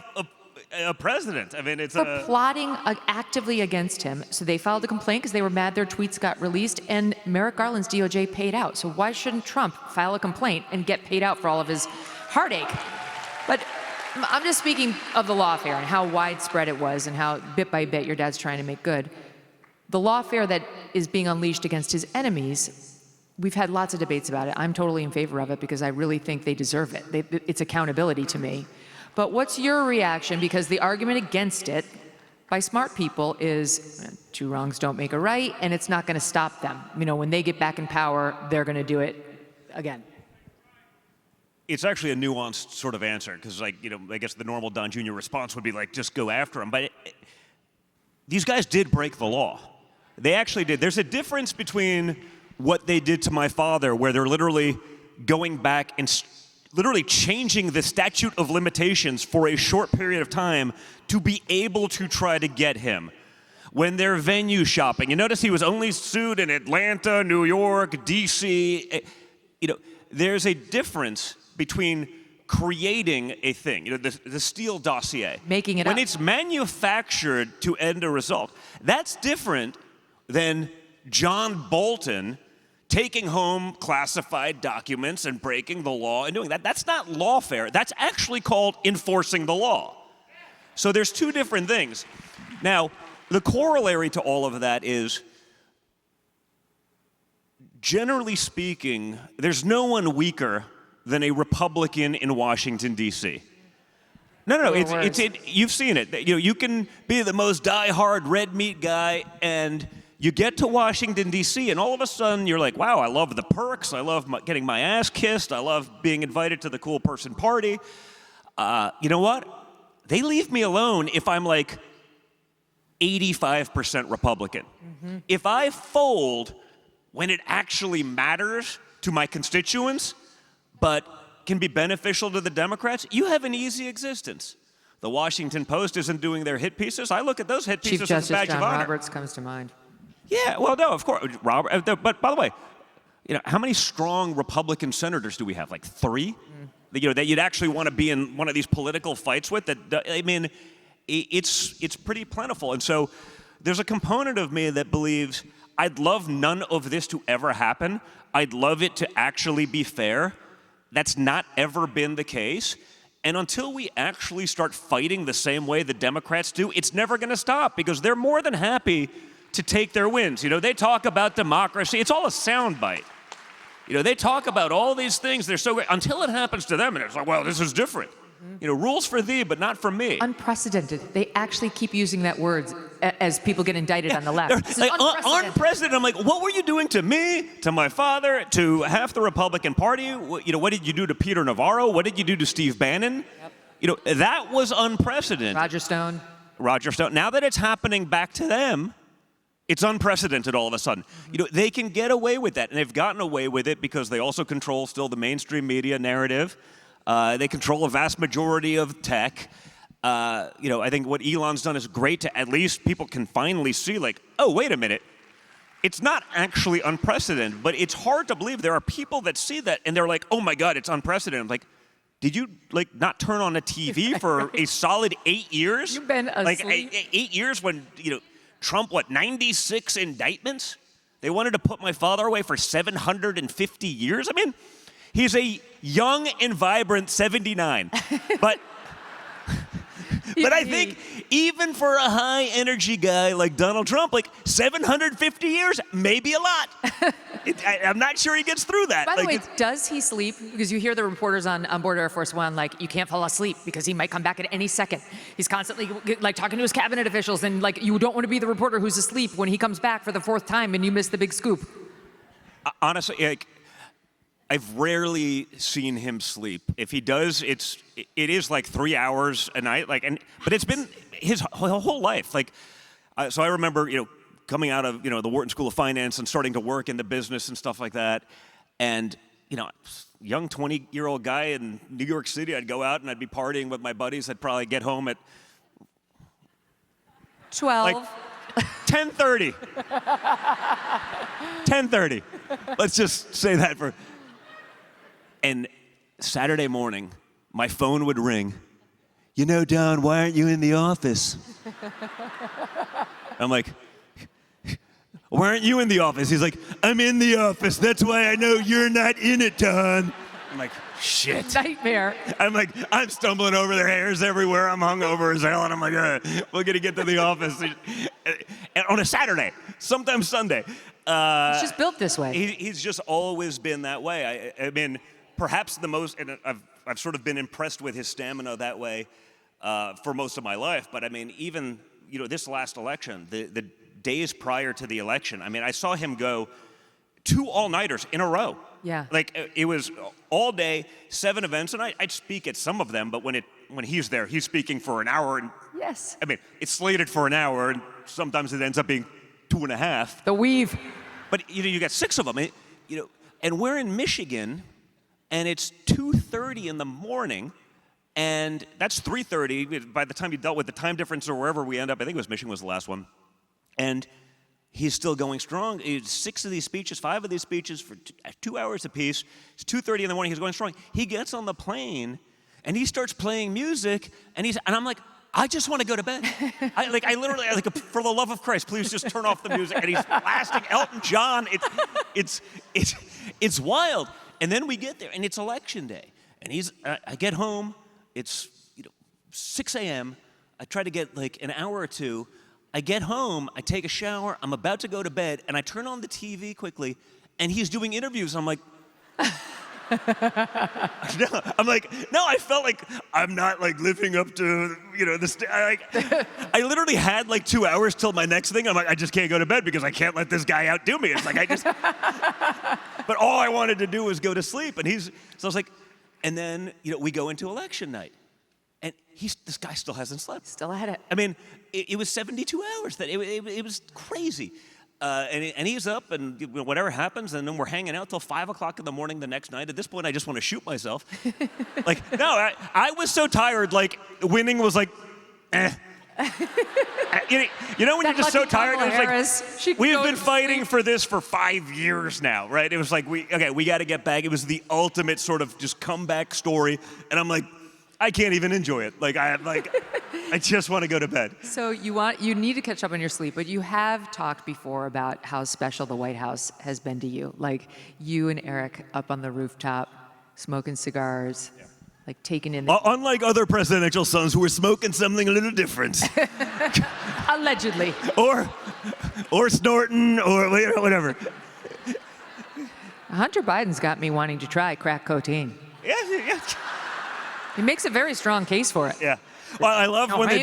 a president. I mean, it's for plotting actively against him. So they filed a complaint because they were mad their tweets got released, and Merrick Garland's DOJ paid out. So why shouldn't Trump file a complaint and get paid out for all of his heartache? But I'm just speaking of the lawfare and how widespread it was and how bit by bit your dad's trying to make good. The lawfare that is being unleashed against his enemies, we've had lots of debates about it. I'm totally in favor of it because I really think they deserve it. It's accountability to me. But what's your reaction? Because the argument against it by smart people is two wrongs don't make a right, and it's not going to stop them. When they get back in power, they're going to do it again. It's actually a nuanced sort of answer because, I guess the normal Don Jr. response would be like, just go after him. But these guys did break the law. They actually did. There's a difference between what they did to my father, where they're literally going back and literally changing the statute of limitations for a short period of time to be able to try to get him. When they're venue shopping, you notice he was only sued in Atlanta, New York, D.C. There's a difference between creating a thing, the Steele dossier. Making it when up. it's manufactured to end a result. That's different than John Bolton taking home classified documents and breaking the law and doing that. That's not lawfare. That's actually called enforcing the law. So there's two different things. Now, the corollary to all of that is, generally speaking, there's no one weaker than a Republican in Washington, D.C. No, you've seen it. You can be the most die-hard red meat guy, and you get to Washington, D.C., and all of a sudden you're like, wow, I love the perks. I love getting my ass kissed. I love being invited to the cool person party. You know what? They leave me alone if I'm like 85% Republican. Mm-hmm. If I fold when it actually matters to my constituents, but can be beneficial to the Democrats, you have an easy existence. The Washington Post isn't doing their hit pieces. I look at those hit pieces Chief as a badge Justice of John honor. Roberts comes to mind. Yeah, well, no, of course, Robert. But by the way, how many strong Republican senators do we have? Like 3? that you'd actually want to be in one of these political fights with. It's pretty plentiful. And so there's a component of me that believes I'd love none of this to ever happen. I'd love it to actually be fair. That's not ever been the case. And until we actually start fighting the same way the Democrats do, it's never going to stop, because they're more than happy to take their wins. They talk about democracy. It's all a soundbite. They talk about all these things. They're so great until it happens to them, and it's like, well, this is different. Rules for thee, but not for me. Unprecedented. They actually keep using that word as people get indicted on the left. This is Like, unprecedented. unprecedented. I'm like, what were you doing to me, to my father, to half the Republican Party? What did you do to Peter Navarro? What did you do to Steve Bannon? Yep. That was unprecedented. Roger Stone. Now that it's happening back to them, it's unprecedented all of a sudden. They can get away with that, and they've gotten away with it because they also control still the mainstream media narrative. They control a vast majority of tech. I think what Elon's done is great to at least people can finally see, like, oh, wait a minute. It's not actually unprecedented, but it's hard to believe there are people that see that and they're like, oh my God, it's unprecedented. I'm like, did you not turn on a TV for a solid 8 years? You've been asleep. 8 years when, Trump, 96 indictments? They wanted to put my father away for 750 years? He's a young and vibrant 79. But I think even for a high energy guy like Donald Trump, 750 years, maybe a lot. I'm not sure he gets through that. By the way, does he sleep? Because you hear the reporters on board Air Force One, you can't fall asleep because he might come back at any second. He's constantly talking to his cabinet officials, and you don't want to be the reporter who's asleep when he comes back for the 4th time and you miss the big scoop. Honestly, I've rarely seen him sleep. If he does, it is 3 hours a night. But it's been his whole life. So I remember, coming out of the Wharton School of Finance and starting to work in the business and stuff like that. And young 20-year-old guy in New York City, I'd go out and I'd be partying with my buddies. I'd probably get home at 12. 10:30. 10:30. Let's just say that for. And Saturday morning, my phone would ring. Don, why aren't you in the office? I'm like, why aren't you in the office? He's like, I'm in the office. That's why I know you're not in it, Don. I'm like, shit. Nightmare. I'm stumbling over their hairs everywhere. I'm hungover as hell. And I'm like, we're going to get to the office. And on a Saturday, sometimes Sunday. He's just built this way. He's just always been that way. Perhaps the most, and I've sort of been impressed with his stamina that way for most of my life. But even this last election, the days prior to the election, I saw him go 2 all-nighters in a row. Yeah. It was all day, 7 events, and I'd speak at some of them. But when he's there, he's speaking for an hour. And yes. It's slated for an hour, and sometimes it ends up being 2.5. The weave. But you got 6 of them. And we're in Michigan. And it's 2:30 in the morning, and that's 3:30 by the time you dealt with the time difference or wherever we end up. I think it was Michigan was the last one. And he's still going strong. 6 of these speeches, 5 of these speeches for 2 hours apiece. It's 2:30 in the morning. He's going strong. He gets on the plane, and he starts playing music, and I'm like, I just want to go to bed. I literally, for the love of Christ, please just turn off the music. And he's blasting Elton John. It's wild. And then we get there, and it's election day. And I get home, it's 6 a.m. I try to get an hour or two. I get home, I take a shower, I'm about to go to bed, and I turn on the TV quickly, and he's doing interviews. I'm like, no, I felt like I'm not living up to this. I literally had 2 hours till my next thing. I'm like, I just can't go to bed because I can't let this guy outdo me. It's But all I wanted to do was go to sleep, and so I was like, and then we go into election night, and this guy still hasn't slept. Still at it. It was 72 hours. It was crazy. And he's up, and whatever happens, and then we're hanging out till 5 o'clock in the morning the next night. At this point, I just want to shoot myself. No, I was so tired. Winning was eh. You know when you're just so tired? It was like, we've been fighting for this for 5 years now, right? It was like, we got to get back. It was the ultimate sort of just comeback story. And I'm like, I can't even enjoy it. I just want to go to bed. So you need to catch up on your sleep, but you have talked before about how special the White House has been to you. Like you and Eric up on the rooftop, smoking cigars, like taking in the... Unlike other presidential sons who were smoking something a little different. Allegedly. Or snorting, or whatever. Hunter Biden's got me wanting to try crack cocaine. Yeah. He makes a very strong case for it. Yeah. Well, I love when they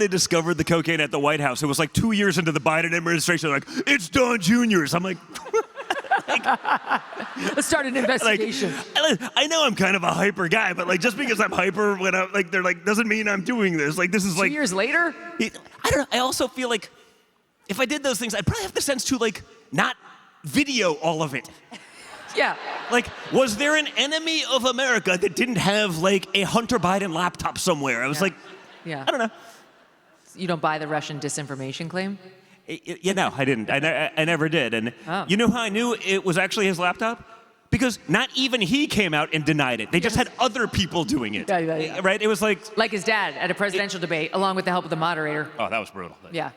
discovered the cocaine at the White House. It was like 2 years into the Biden administration. They're like, it's Don Jr.'s. I'm like, let's start an investigation. I know I'm kind of a hyper guy, but like just because I'm hyper when I'm like, they're like, doesn't mean I'm doing this. Like this is 2 years later? I don't know. I also feel like if I did those things, I'd probably have the sense to like not video all of it. Yeah. Like, was there an enemy of America that didn't have like a Hunter Biden laptop somewhere? I was like, I don't know. You don't buy the Russian disinformation claim? No, I didn't. I never did. And you know how I knew it was actually his laptop? Because not even he came out and denied it. They just had other people doing it. Yeah. Right? It was like his dad at a presidential debate, along with the help of the moderator. Oh, that was brutal. Yeah.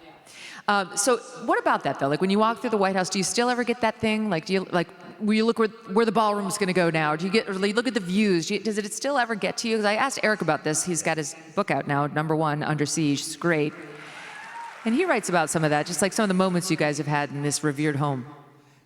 So what about that though? Like when you walk through the White House, do you still ever get that thing? Like, do you like will you look where the ballroom's going to go now? Do you get or you look at the views? Does it still ever get to you? Because I asked Eric about this. He's got his book out now, #1, Under Siege. It's great, and he writes about some of that, just like some of the moments you guys have had in this revered home.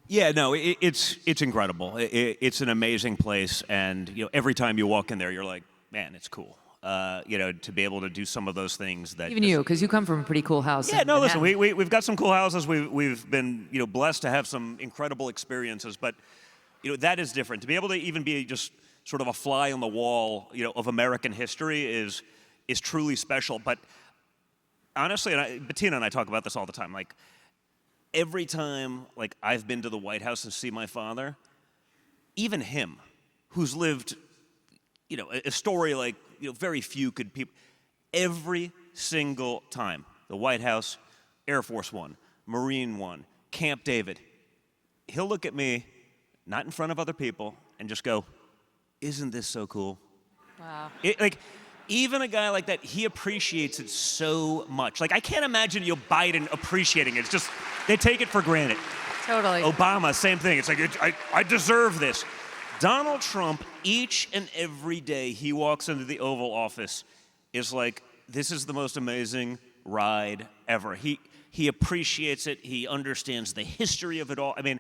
Yeah, no, it's incredible. It's an amazing place, and every time you walk in there, you're like, man, it's cool. To be able to do some of those things that even you, because you come from a pretty cool house. Yeah, no, listen, we've got some cool houses. We've been blessed to have some incredible experiences, but that is different. To be able to even be just sort of a fly on the wall, of American history is truly special. But honestly, and Bettina and I talk about this all the time. Like every time, like I've been to the White House and see my father, even him, who's lived, a story like. Very few could people. Every single time, the White House, Air Force One, Marine One, Camp David, he'll look at me, not in front of other people, and just go, "Isn't this so cool?" Wow. Even a guy like that, he appreciates it so much. Like I can't imagine Biden appreciating it. It's just they take it for granted. Totally. Obama, same thing. It's like I deserve this. Donald Trump, each and every day he walks into the Oval Office, is like, this is the most amazing ride ever. He appreciates it. He understands the history of it all. I mean,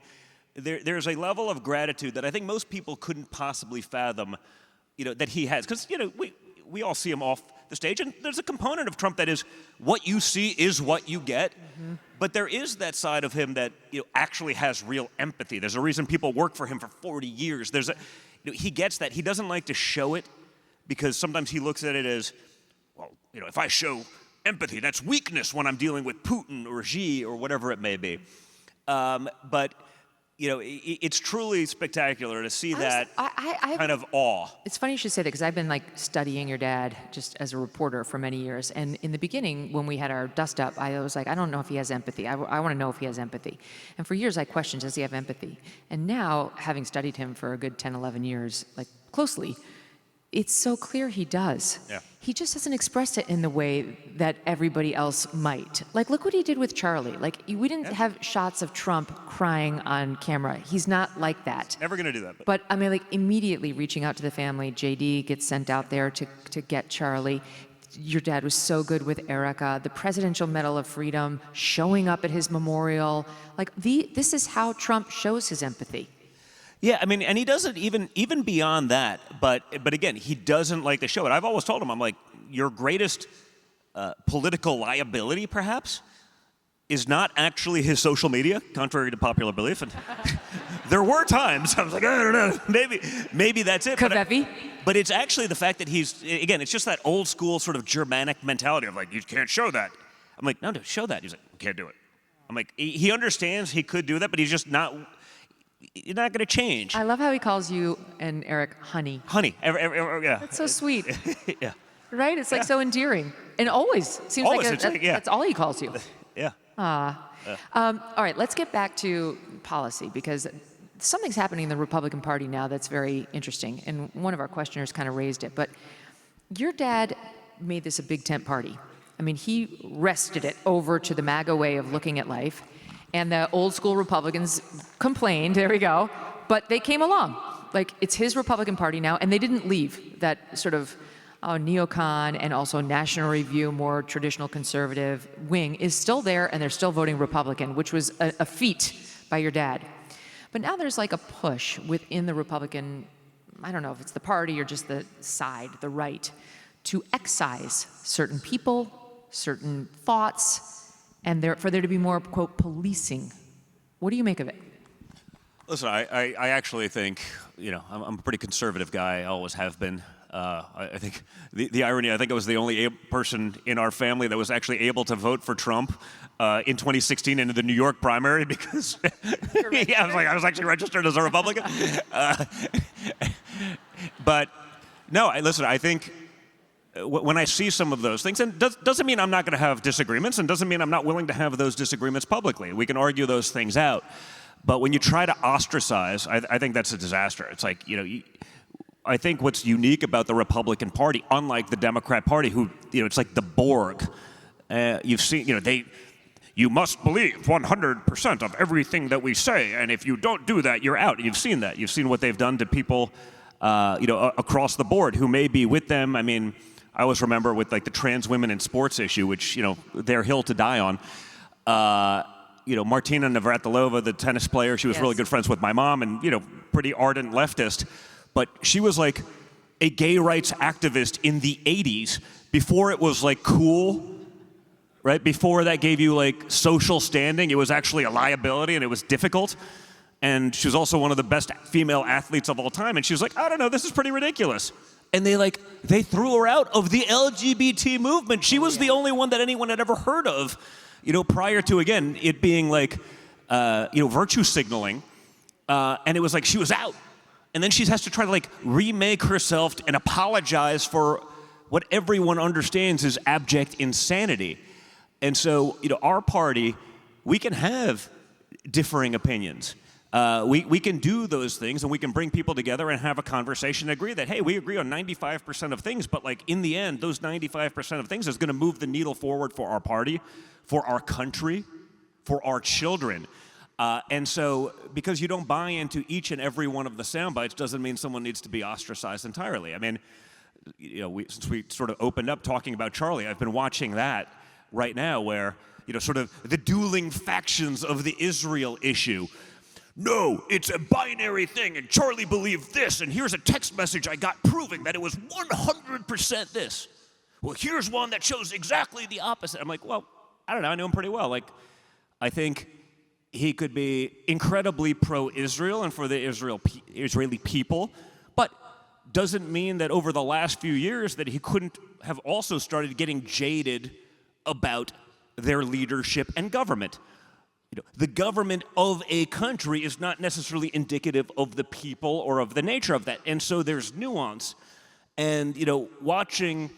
there's a level of gratitude that I think most people couldn't possibly fathom, that he has. Because, we all see him off the stage, and there's a component of Trump that is what you see is what you get. Mm-hmm. But there is that side of him that actually has real empathy. There's a reason people work for him for 40 years. He gets that. He doesn't like to show it because sometimes he looks at it as, well, if I show empathy, that's weakness when I'm dealing with Putin or Xi or whatever it may be. But it's truly spectacular to see that kind of awe. It's funny you should say that because I've been studying your dad just as a reporter for many years. And in the beginning, when we had our dust up, I was like, I don't know if he has empathy. I want to know if he has empathy. And for years, I questioned, does he have empathy? And now, having studied him for a good 10, 11 years, closely, it's so clear he does. Yeah. He just doesn't express it in the way that everybody else might. Look what he did with Charlie. We didn't have shots of Trump crying on camera. He's not like that. Never going to do that. But I mean, immediately reaching out to the family. JD gets sent out there to get Charlie. Your dad was so good with Erica. The Presidential Medal of Freedom, showing up at his memorial. This is how Trump shows his empathy. Yeah, I mean, and he doesn't even beyond that. But again, he doesn't like to show it. I've always told him, I'm like, your greatest political liability, perhaps, is not actually his social media, contrary to popular belief. And there were times I was like, I don't know, maybe that's it. But it's actually the fact that it's just that old school sort of Germanic mentality of you can't show that. I'm like, no, show that. He's like, we can't do it. I'm like, he understands he could do that, but he's just not. You're not going to change. I love how he calls you and Eric honey. Honey. Yeah. That's so sweet. Yeah. Right? It's so endearing. And always seems Always, like it's like, yeah. that's all he calls you. Yeah. All right, let's get back to policy because something's happening in the Republican Party now that's very interesting. And one of our questioners kind of raised it. But your dad made this a big tent party. I mean, he wrested it over to the MAGA way of looking at life. And the old school Republicans complained, there we go, but they came along. Like, it's his Republican Party now, and they didn't leave that sort of neocon and also National Review, more traditional conservative wing is still there, and they're still voting Republican, which was a feat by your dad. But now there's like a push within the Republican, I don't know if it's the party or just the side, the right, to excise certain people, certain thoughts, and for there to be more, quote, policing. What do you make of it? Listen, I actually think, I'm a pretty conservative guy. I always have been. I think the irony, I think I was the only person in our family that was actually able to vote for Trump in 2016 in the New York primary because yeah, I was actually registered as a Republican. But no, listen, I think when I see some of those things, and doesn't mean I'm not going to have disagreements, and doesn't mean I'm not willing to have those disagreements publicly. We can argue those things out. But when you try to ostracize, I think that's a disaster. It's like, I think what's unique about the Republican Party, unlike the Democrat Party, who, it's like the Borg. You've seen, you must believe 100% of everything that we say, and if you don't do that, you're out. You've seen that. You've seen what they've done to people, across the board who may be with them. I mean, I always remember with like the trans women in sports issue, which, their hill to die on. Martina Navratilova, the tennis player, she was really good friends with my mom and, pretty ardent leftist. But she was like a gay rights activist in the 80s before it was like cool, right? Before that gave you like social standing. It was actually a liability and it was difficult. And she was also one of the best female athletes of all time. And she was like, I don't know, this is pretty ridiculous. And they threw her out of the LGBT movement. She was the only one that anyone had ever heard of, prior to, again, it being like, virtue signaling. And it was like she was out. And then she has to try to remake herself and apologize for what everyone understands is abject insanity. And so, our party, we can have differing opinions. We can do those things and we can bring people together and have a conversation and agree that, hey, we agree on 95% of things, but in the end, those 95% of things is going to move the needle forward for our party, for our country, for our children. And so, because you don't buy into each and every one of the sound bites doesn't mean someone needs to be ostracized entirely. I mean, since we sort of opened up talking about Charlie, I've been watching that right now where, sort of the dueling factions of the Israel issue. No, it's a binary thing, and Charlie believed this, and here's a text message I got proving that it was 100% this. Well, here's one that shows exactly the opposite. I'm like, well, I don't know, I know him pretty well. I think he could be incredibly pro-Israel and for the Israeli people, but doesn't mean that over the last few years that he couldn't have also started getting jaded about their leadership and government. The government of a country is not necessarily indicative of the people or of the nature of that. And so there's nuance. And, watching,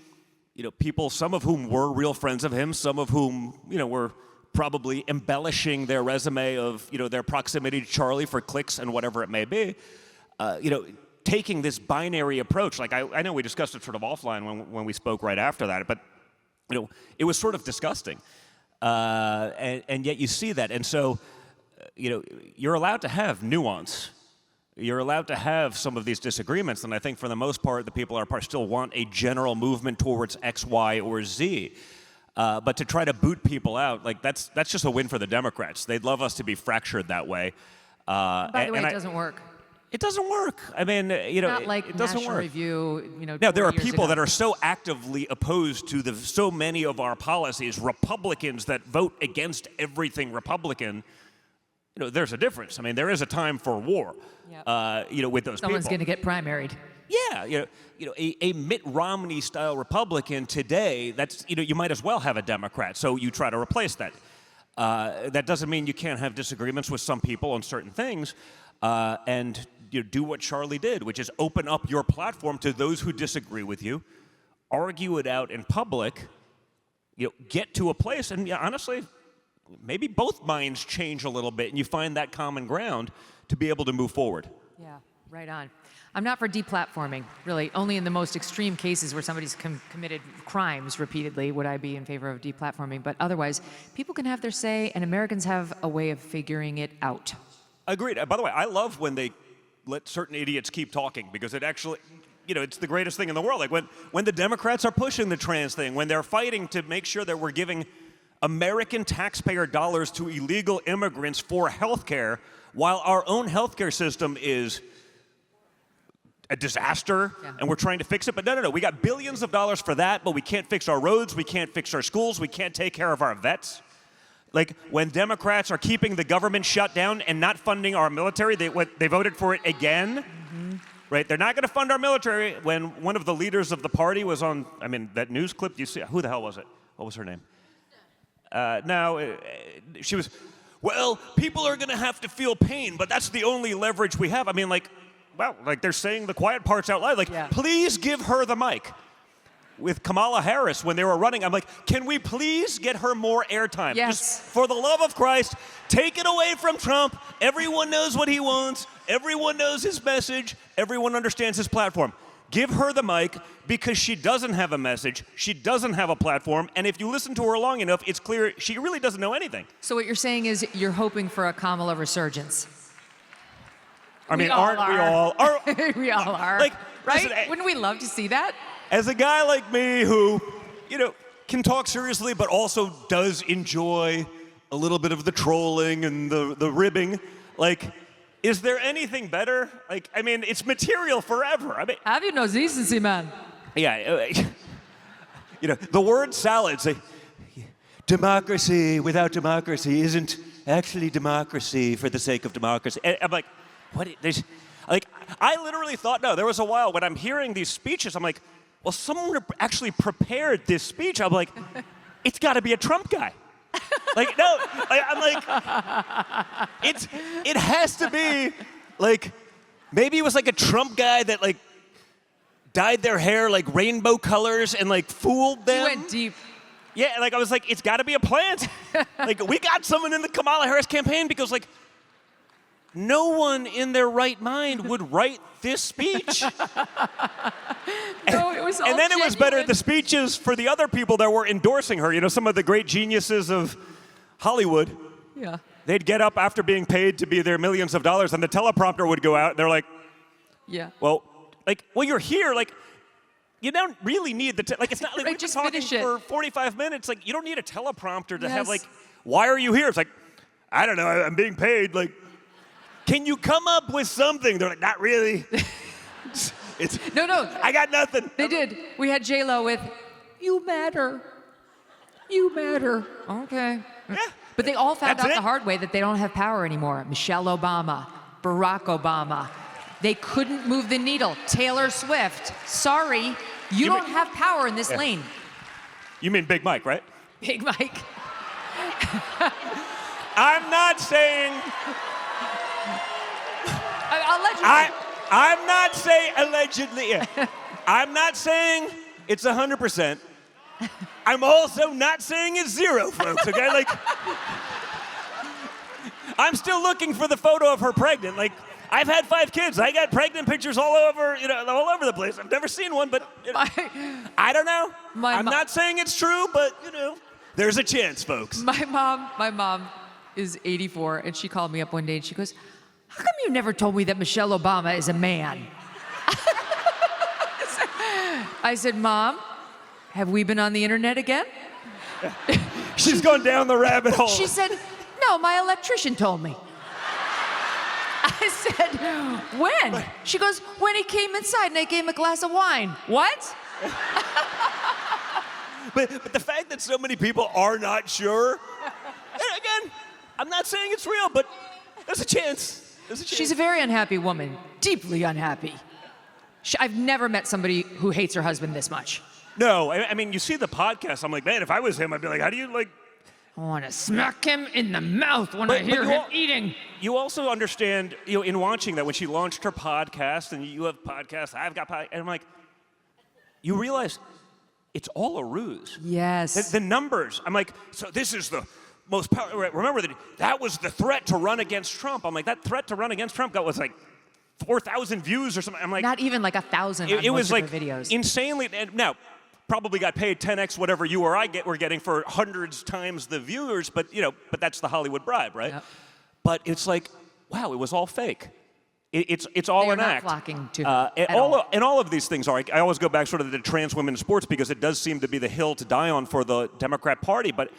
people, some of whom were real friends of him, some of whom, were probably embellishing their resume of, their proximity to Charlie for clicks and whatever it may be, taking this binary approach. I know we discussed it sort of offline when we spoke right after that, but, it was sort of disgusting. And yet you see that. And so, you're allowed to have nuance. You're allowed to have some of these disagreements. And I think for the most part, the people in our party still want a general movement towards X, Y, or Z. But to try to boot people out, that's just a win for the Democrats. They'd love us to be fractured that way. By the way, it doesn't work. It doesn't work. I mean, not like it doesn't National work. Review, Now, there are 4 years people ago. that are so actively opposed to so many of our policies, Republicans that vote against everything Republican. There's a difference. I mean, there is a time for war, with those Someone's people. going to get primaried. Yeah, a Mitt Romney-style Republican today, that's, you might as well have a Democrat, so you try to replace that. That doesn't mean you can't have disagreements with some people on certain things, and do what Charlie did, which is open up your platform to those who disagree with you, argue it out in public, get to a place, and honestly, maybe both minds change a little bit, and you find that common ground to be able to move forward. Yeah, right on. I'm not for deplatforming, really. Only in the most extreme cases where somebody's committed crimes repeatedly would I be in favor of deplatforming. But otherwise, people can have their say, and Americans have a way of figuring it out. Agreed. By the way, I love when they let certain idiots keep talking, because it actually, it's the greatest thing in the world. Like when the Democrats are pushing the trans thing, when they're fighting to make sure that we're giving American taxpayer dollars to illegal immigrants for health care, while our own healthcare system is a disaster, and we're trying to fix it. But no, we got billions of dollars for that, but we can't fix our roads, we can't fix our schools, we can't take care of our vets. Like, when Democrats are keeping the government shut down and not funding our military, they voted for it again, right? They're not going to fund our military. When one of the leaders of the party was on, that news clip, you see, who the hell was it? What was her name? She was, well, people are going to have to feel pain, but that's the only leverage we have. They're saying the quiet parts out loud. Please give her the mic. With Kamala Harris, when they were running, I'm like, can we please get her more airtime? Yes. Just for the love of Christ, take it away from Trump. Everyone knows what he wants. Everyone knows his message. Everyone understands his platform. Give her the mic, because she doesn't have a message. She doesn't have a platform. And if you listen to her long enough, it's clear she really doesn't know anything. So what you're saying is you're hoping for a Kamala resurgence. Aren't we all? We all are. Like, right? listen, Wouldn't we love to see that? As a guy like me who, can talk seriously but also does enjoy a little bit of the trolling and the ribbing, is there anything better? It's material forever. Have you no decency, man? Yeah. The word salad, say, Democracy without democracy isn't actually democracy for the sake of democracy. and I'm like, what? I literally thought, no, there was a while when I'm hearing these speeches, I'm like, well, someone actually prepared this speech. I'm like, it's got to be a Trump guy. I'm like, it has to be, maybe it was a Trump guy that, dyed their hair, rainbow colors and, fooled them. You went deep. Yeah, I was like, it's got to be a plant. We got someone in the Kamala Harris campaign because, no one in their right mind would write this speech. No, it was all and then it was better genuine. the speeches for the other people that were endorsing her. Some of the great geniuses of Hollywood. Yeah. They'd get up after being paid to be there millions of dollars, and the teleprompter would go out, and they're like, yeah. well, you're here. You don't really need the it's not like we're just talking finish it. for 45 minutes. You don't need a teleprompter to have Yes. why are you here? It's I don't know. I'm being paid. Can you come up with something? They're like, not really. No. I got nothing. They did. We had J-Lo with, you matter. You matter. Okay. Yeah. But they all found That's out it. the hard way that they don't have power anymore. Michelle Obama, Barack Obama. They couldn't move the needle. Taylor Swift. Sorry, you don't have power in this lane. You mean Big Mike, right? Big Mike. I'm not saying. Allegedly. I'm not saying allegedly. Yeah. I'm not saying it's 100%. I'm also not saying it's 0, folks. Okay, I'm still looking for the photo of her pregnant. I've had 5 kids. I got pregnant pictures all over, all over the place. I've never seen one, but I don't know. I'm not saying it's true, but there's a chance, folks. My mom is 84, and she called me up one day, and she goes, how come you never told me that Michelle Obama is a man? I said, Mom, have we been on the internet again? She's gone down the rabbit hole. She said, no, my electrician told me. I said, when? She goes, when he came inside and I gave him a glass of wine. What? But the fact that so many people are not sure, and again, I'm not saying it's real, but there's a chance. She's a very unhappy woman, deeply unhappy. I've never met somebody who hates her husband this much. No, you see the podcast, I'm like, man, if I was him, I'd be like, how do you I want to smack him in the mouth when I hear him eating. You also understand, in watching that when she launched her podcast, and you have podcasts, I've got podcasts, and I'm like, you realize it's all a ruse. Yes. The numbers, I'm like, so this is the most powerful. Remember that was the threat to run against Trump. I'm like, that threat to run against Trump was like 4,000 views or something. I'm like, not even like 1,000. It was like videos. insanely. And now, probably got paid 10x whatever you or I were getting for hundreds times the viewers, but that's the Hollywood bribe, right? Yep. But it's like, wow, it was all fake. It's all an act. Flocking to and all of these things are. I always go back sort of to trans women in sports because it does seem to be the hill to die on for the Democrat Party. But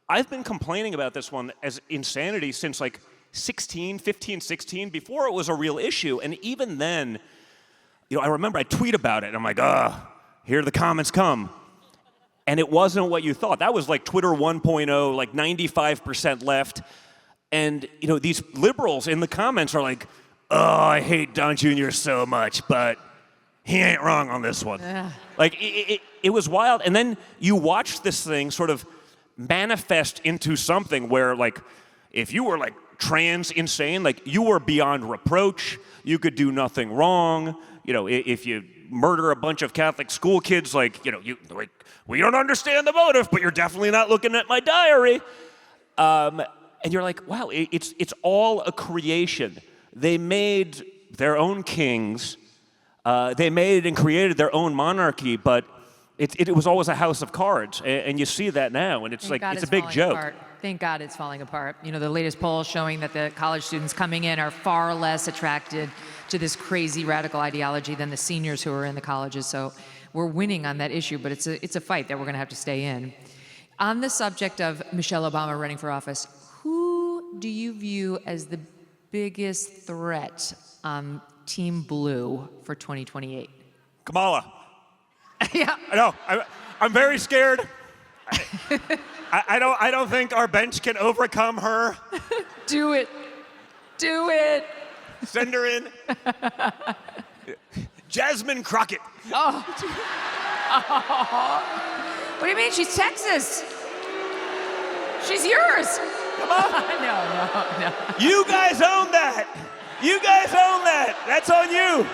I've been complaining about this one as insanity since like 15, 16, before it was a real issue. And even then, I remember I tweet about it, and I'm like, here the comments come. And it wasn't what you thought. That was like Twitter 1.0, like 95% left. And, these liberals in the comments are like, I hate Don Jr. so much, but he ain't wrong on this one. Yeah. Like, it was wild. And then you watch this thing sort of manifest into something where, like, if you were, like, trans insane, like, you were beyond reproach. You could do nothing wrong. If you murder a bunch of Catholic school kids, like, we don't understand the motive, but you're definitely not looking at my diary. And you're like, wow, it's all a creation. They made their own kings. They made and created their own monarchy, but it was always a house of cards. And you see that now, and it's Thank God it's a big joke. Apart. Thank God it's falling apart. The latest poll showing that the college students coming in are far less attracted to this crazy radical ideology than the seniors who are in the colleges. So we're winning on that issue, but it's a fight that we're going to have to stay in. On the subject of Michelle Obama running for office, who do you view as the biggest threat on Team Blue for 2028? Kamala. Yeah. I know. I'm very scared. I don't think our bench can overcome her. Do it. Do it. Send her in. Jasmine Crockett. Oh. What do you mean? She's Texas. She's yours. Come on. No. You guys own that. You guys own that. That's on you.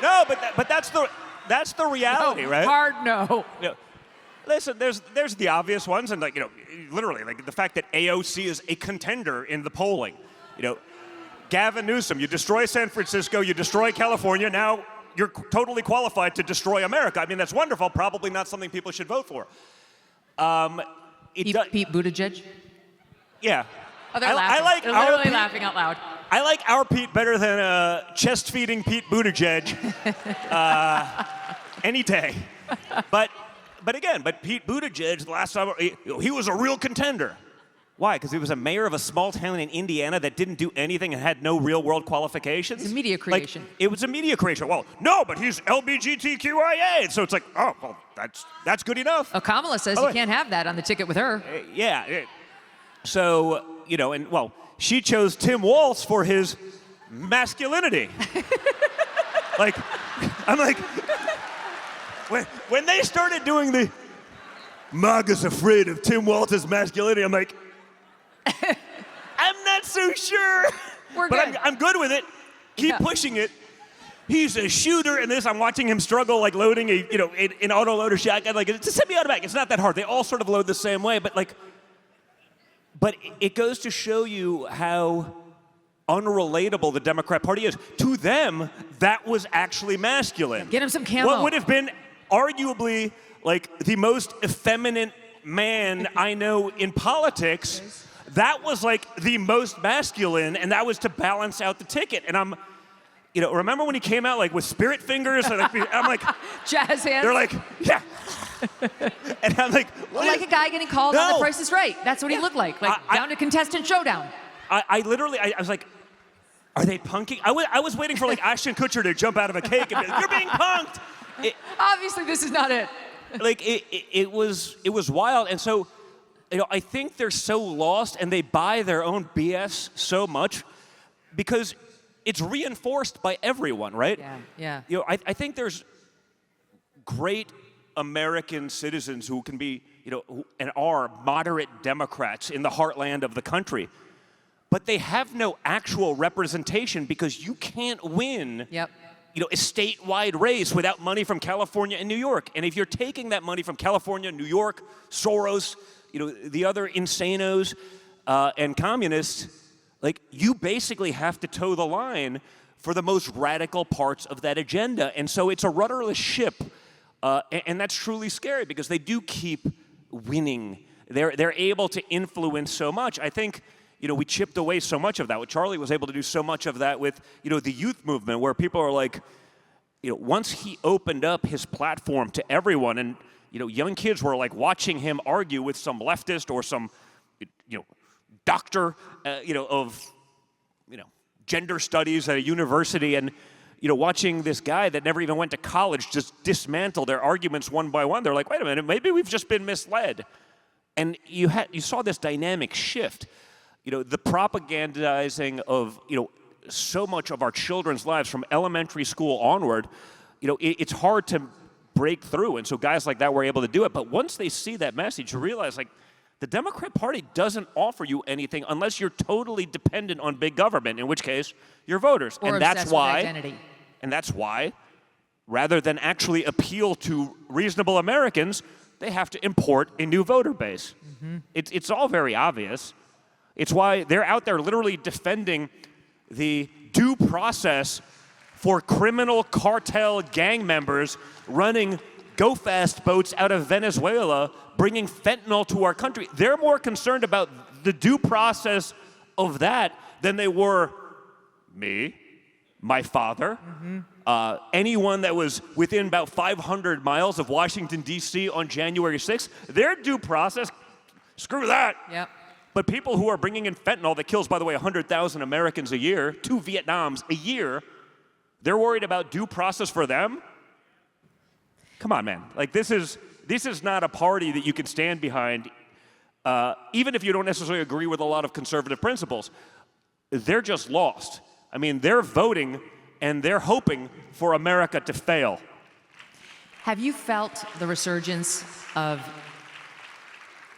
No, but that's the reality, no, right? Hard no. Listen, there's the obvious ones, and literally, like the fact that AOC is a contender in the polling. Gavin Newsom, you destroy San Francisco, you destroy California, now you're totally qualified to destroy America. I mean, that's wonderful. Probably not something people should vote for. Pete Buttigieg? Yeah. Oh, they're laughing. They're literally laughing out loud. I like our Pete better than chest-feeding Pete Buttigieg any day. But Pete Buttigieg, the last time, he was a real contender. Why? Because he was a mayor of a small town in Indiana that didn't do anything and had no real-world qualifications. It's a media creation. It was a media creation. Well, no, but he's LGBTQIA. So it's like, oh, well, that's good enough. Oh, Kamala says you can't have that on the ticket with her. Yeah. So, she chose Tim Walz for his masculinity. I'm like, when they started doing the MAGA's afraid of Tim Walz's masculinity, I'm like, I'm not so sure. But I'm good with it. Keep pushing it. He's a shooter, and I'm watching him struggle, like loading an autoloader shotgun. Like, it's a semi-automatic. It's not that hard. They all sort of load the same way, but it goes to show you how unrelatable the Democrat Party is. To them, that was actually masculine. Get him some camo. What would have been arguably like the most effeminate man I know in politics, that was like the most masculine, and that was to balance out the ticket. And I'm, remember when he came out like with spirit fingers? And I'm like, jazz hands. They're like, yeah. And I'm like, like a guy getting called on The Price is Right. That's what he looked like down to contestant showdown. I literally was like, are they punking? I was waiting for like Ashton Kutcher to jump out of a cake and be like, you're being punked. Obviously, this is not it. Like it was wild, and so I think they're so lost, and they buy their own BS so much because it's reinforced by everyone, right? Yeah. I think there's great American citizens who can be, and are moderate Democrats in the heartland of the country, but they have no actual representation because you can't win. Yep. a statewide race without money from California and New York. And if you're taking that money from California, New York, Soros, the other insanos and communists, like, you basically have to toe the line for the most radical parts of that agenda. And so it's a rudderless ship. And that's truly scary because they do keep winning. They're able to influence so much. I think, we chipped away so much of that. Charlie was able to do so much of that with, the youth movement, where people are like, once he opened up his platform to everyone, and, young kids were like watching him argue with some leftist or some, doctor, of, gender studies at a university, and, watching this guy that never even went to college just dismantle their arguments one by one. They're like, wait a minute, maybe we've just been misled. And you saw this dynamic shift. The propagandizing of, so much of our children's lives from elementary school onward, it's hard to break through. And so guys like that were able to do it. But once they see that message, you realize, like, the Democrat Party doesn't offer you anything unless you're totally dependent on big government, in which case, your voters. Or and that's obsessed why, with identity. And that's why, rather than actually appeal to reasonable Americans, they have to import a new voter base. Mm-hmm. It's all very obvious. It's why they're out there literally defending the due process for criminal cartel gang members running go-fast boats out of Venezuela, bringing fentanyl to our country. They're more concerned about the due process of that than they were me, my father, anyone that was within about 500 miles of Washington, D.C. on January 6th. Their due process, screw that. Yep. But people who are bringing in fentanyl that kills, by the way, 100,000 Americans a year, 2 Vietnams a year, they're worried about due process for them? Come on, man. Like, this is not a party that you can stand behind, even if you don't necessarily agree with a lot of conservative principles. They're just lost. I mean, they're voting and they're hoping for America to fail. Have you felt the resurgence of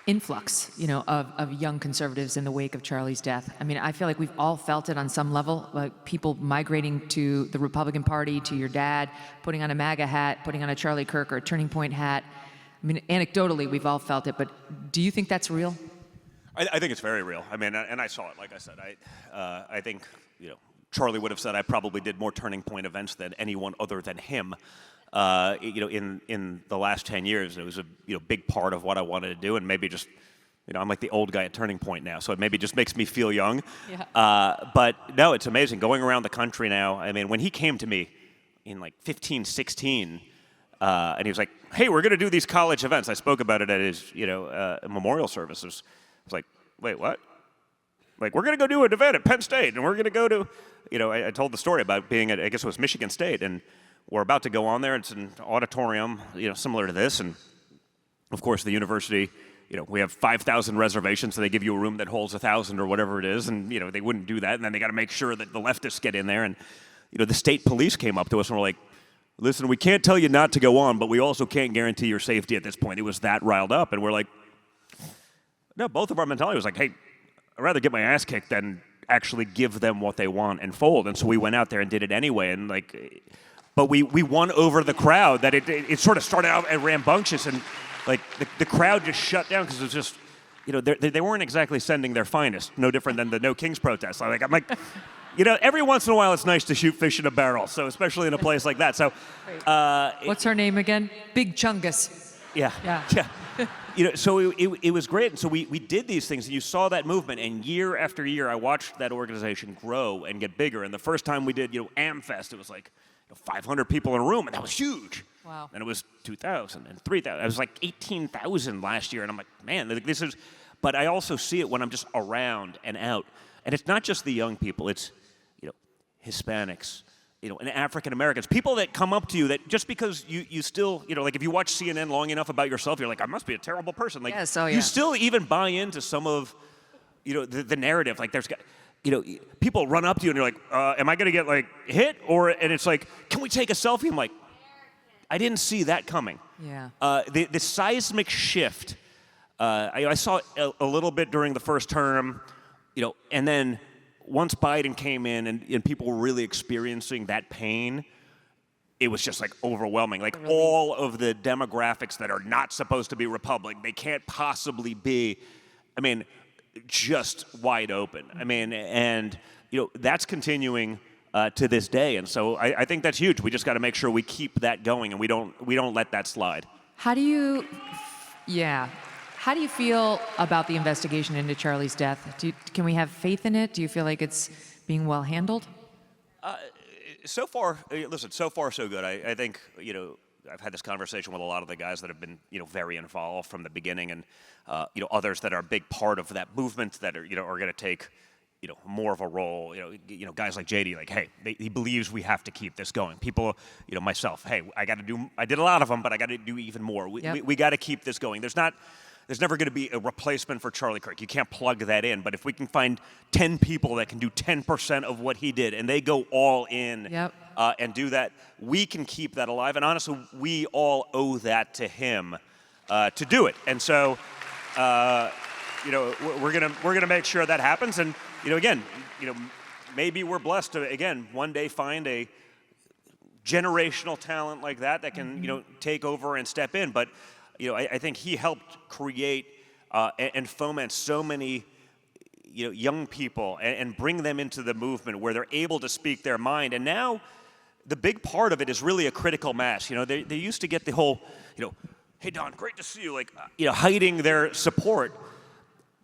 influx, of young conservatives in the wake of Charlie's death? I mean, I feel like we've all felt it on some level, like people migrating to the Republican Party, to your dad, putting on a MAGA hat, putting on a Charlie Kirk or a Turning Point hat. I mean, anecdotally, we've all felt it, but do you think that's real? I think it's very real. I mean, and I saw it, like I said. I think, Charlie would have said I probably did more Turning Point events than anyone other than him. In the last 10 years, it was a big part of what I wanted to do, and maybe just, I'm like the old guy at Turning Point now, so it maybe just makes me feel young. Yeah. But no, it's amazing going around the country now. I mean, when he came to me in like 15, 16, and he was like, "Hey, we're going to do these college events." I spoke about it at his, memorial services. I was like, "Wait, what?" Like, we're going to go do an event at Penn State, and we're going to go to, I told the story about being at, I guess it was Michigan State, and we're about to go on there. It's an auditorium, similar to this, and of course the university, we have 5,000 reservations, so they give you a room that holds 1,000 or whatever it is, and they wouldn't do that, and then they got to make sure that the leftists get in there, and the state police came up to us and were like, "Listen, we can't tell you not to go on, but we also can't guarantee your safety at this point." It was that riled up, and we're like, no, both of our mentality was like, hey, I'd rather get my ass kicked than actually give them what they want and fold. And so we went out there and did it anyway. And but we won over the crowd. That it sort of started out at rambunctious, and like the crowd just shut down because it was just, they weren't exactly sending their finest. No different than the No Kings protest. I'm like, every once in a while it's nice to shoot fish in a barrel. So especially in a place like that. So what's her name again? Big Chungus. Yeah. So it was great. And so we did these things, and you saw that movement. And year after year, I watched that organization grow and get bigger. And the first time we did, AmFest, it was like 500 people in a room, and that was huge. Wow. And it was 2,000 and 3,000. It was like 18,000 last year. And I'm like, man, this is. But I also see it when I'm just around and out. And it's not just the young people. It's, Hispanics, and African Americans, people that come up to you that just because you still, like if you watch CNN long enough about yourself, you're like, I must be a terrible person. Like, yes, oh, yeah. You still even buy into some of, the narrative. Like there's, people run up to you and you're like, am I going to get hit? And it's like, can we take a selfie? I'm like, I didn't see that coming. Yeah. The seismic shift, I saw it a little bit during the first term, and then once Biden came in and people were really experiencing that pain, it was just like overwhelming. Like all of the demographics that are not supposed to be Republican, they can't possibly be, I mean, just wide open. I mean, and that's continuing to this day. And so I think that's huge. We just got to make sure we keep that going and we don't let that slide. How do you feel about the investigation into Charlie's death? Can we have faith in it? Do you feel like it's being well handled? So far, listen, so far so good. I think, I've had this conversation with a lot of the guys that have been, very involved from the beginning, and, others that are a big part of that movement that are, are going to take, more of a role. Guys like JD, like, hey, he believes we have to keep this going. People, myself, hey, I did a lot of them, but I got to do even more. We got to keep this going. There's never going to be a replacement for Charlie Kirk. You can't plug that in. But if we can find 10 people that can do 10% of what he did, and they go all in and do that, we can keep that alive. And honestly, we all owe that to him to do it. And so, we're gonna make sure that happens. And again, maybe we're blessed to again one day find a generational talent like that can take over and step in. But I think he helped create and foment so many, young people and bring them into the movement where they're able to speak their mind. And now, the big part of it is really a critical mass. They used to get the whole, hey Don, great to see you, like, hiding their support.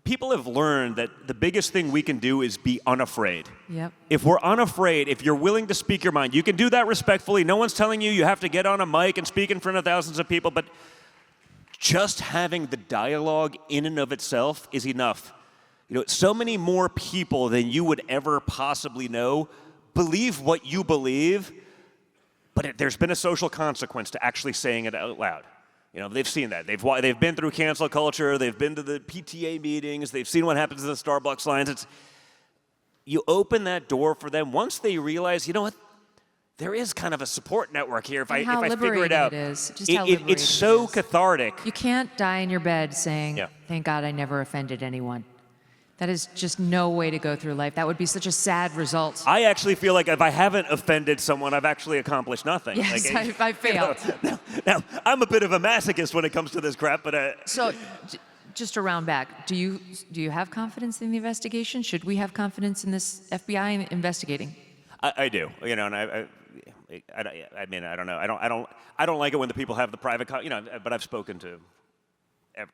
People have learned that the biggest thing we can do is be unafraid. Yep. If we're unafraid, if you're willing to speak your mind, you can do that respectfully. No one's telling you have to get on a mic and speak in front of thousands of people, but just having the dialogue in and of itself is enough. So many more people than you would ever possibly know believe what you believe, but there's been a social consequence to actually saying it out loud. They've seen that. They've been through cancel culture. They've been to the PTA meetings. They've seen what happens in the Starbucks lines. You open that door for them. Once they realize, what? There is kind of a support network here if I figure it out. It's so cathartic. You can't die in your bed saying, thank God I never offended anyone. That is just no way to go through life. That would be such a sad result. I actually feel like if I haven't offended someone, I've actually accomplished nothing. Yes, I failed. Now, I'm a bit of a masochist when it comes to this crap, but... So, just to round back, do you have confidence in the investigation? Should we have confidence in this FBI investigating? I do, and I mean, I don't know. I don't like it when the people have the private, but I've spoken to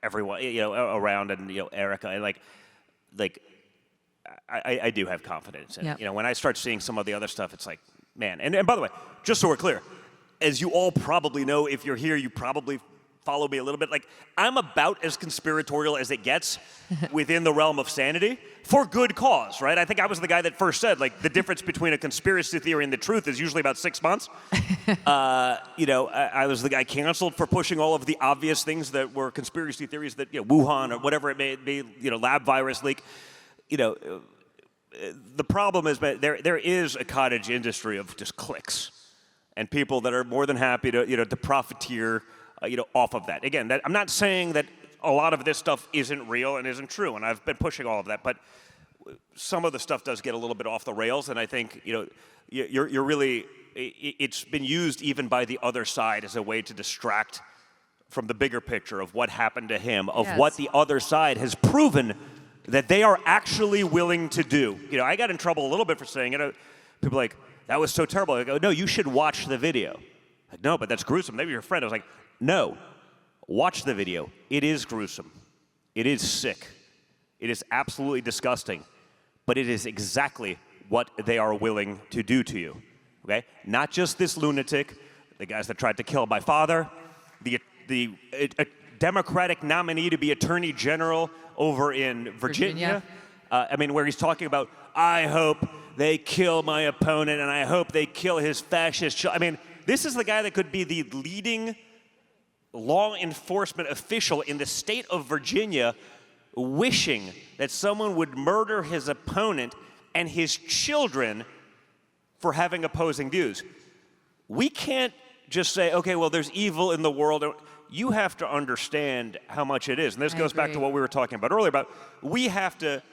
everyone, around, and Erica, and I do have confidence. And when I start seeing some of the other stuff, it's like, man. And by the way, just so we're clear, as you all probably know, if you're here, you probably follow me a little bit. Like, I'm about as conspiratorial as it gets within the realm of sanity for good cause, right? I think I was the guy that first said, like, the difference between a conspiracy theory and the truth is usually about 6 months. I was the guy canceled for pushing all of the obvious things that were conspiracy theories that, Wuhan or whatever it may be, lab virus leak. The problem is there is a cottage industry of just clicks and people that are more than happy to profiteer off of that. Again, I'm not saying that a lot of this stuff isn't real and isn't true, and I've been pushing all of that, but some of the stuff does get a little bit off the rails, and I think, you're really, it's been used even by the other side as a way to distract from the bigger picture of what happened to him, of what the other side has proven that they are actually willing to do. I got in trouble a little bit for saying it. People are like, that was so terrible. I go, no, you should watch the video. Like, no, but that's gruesome. Maybe you're a friend. I was like, no, watch the video. It is gruesome. It is sick. It is absolutely disgusting. But it is exactly what they are willing to do to you. Okay? Not just this lunatic, the guys that tried to kill my father, the Democratic nominee to be Attorney General over in Virginia. Where he's talking about, I hope they kill my opponent and I hope they kill his fascist. This is the guy that could be the leading law enforcement official in the state of Virginia, wishing that someone would murder his opponent and his children for having opposing views. We can't just say, okay, well, there's evil in the world. You have to understand how much it is. And this goes back to what we were talking about earlier, about we have to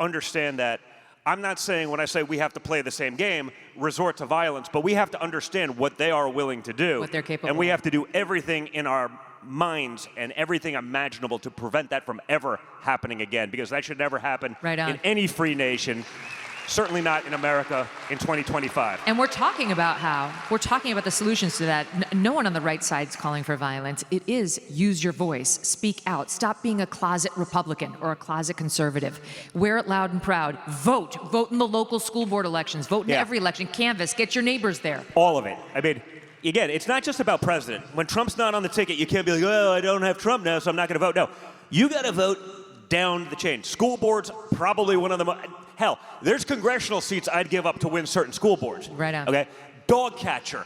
understand that I'm not saying when I say we have to play the same game, resort to violence, but we have to understand what they are willing to do. What they're capable And we of. have to do everything in our minds and everything imaginable to prevent that from ever happening again, because that should never happen Right on. in any free nation, certainly not in America in 2025. And we're talking about the solutions to that. No one on the right side is calling for violence. It is use your voice, speak out, stop being a closet Republican or a closet conservative. Wear it loud and proud. Vote in the local school board elections. Vote in every election. Canvass. Get your neighbors there. All of it. I mean, again, it's not just about president. When Trump's not on the ticket, you can't be like, oh, I don't have Trump now, so I'm not going to vote. No, you got to vote down the chain. School boards, probably one of the hell, there's congressional seats I'd give up to win certain school boards. Right on. Okay? Dog catcher.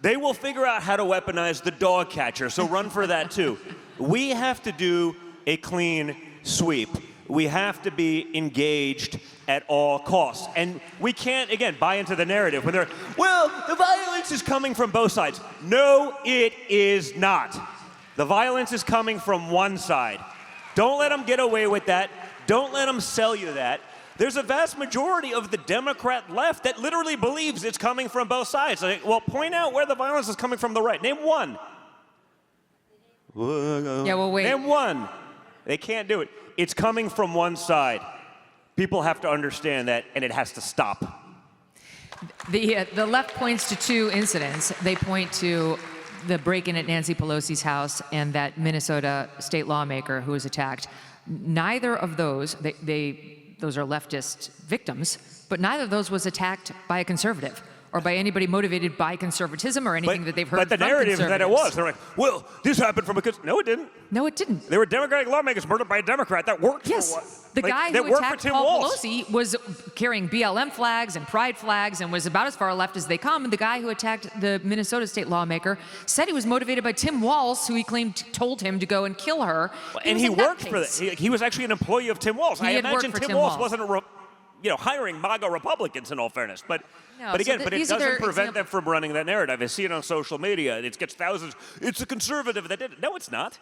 They will figure out how to weaponize the dog catcher, so run for that too. We have to do a clean sweep. We have to be engaged at all costs. And we can't, again, buy into the narrative when they're, well, the violence is coming from both sides. No, it is not. The violence is coming from one side. Don't let them get away with that. Don't let them sell you that. There's a vast majority of the Democrat left that literally believes it's coming from both sides. Like, well, point out where the violence is coming from the right. Name one. Yeah, well, wait. Name one. They can't do it. It's coming from one side. People have to understand that, and it has to stop. The left points to two incidents. They point to the break-in at Nancy Pelosi's house and that Minnesota state lawmaker who was attacked. Neither of those, those are leftist victims, but neither of those was attacked by a conservative or by anybody motivated by conservatism or anything that they've heard But the from narrative that it was, conservatives. they're like, well, this happened from a... No, it didn't. No, it didn't. There were Democratic lawmakers murdered by a Democrat that worked Yes. for what? The guy that who worked attacked for Tim Paul Walz. Pelosi was carrying BLM flags and pride flags and was about as far left as they come. And the guy who attacked the Minnesota state lawmaker said he was motivated by Tim Walz, who he claimed told him to go and kill her. And he worked for that. He was actually an employee of Tim Walz. He I had worked imagine for Tim Tim Walz Walz. wasn't hiring MAGA Republicans, in all fairness. But No, again, so but it these are doesn't their prevent them from running that narrative. I see it on social media, and it gets thousands. It's a conservative that did it. No, it's not.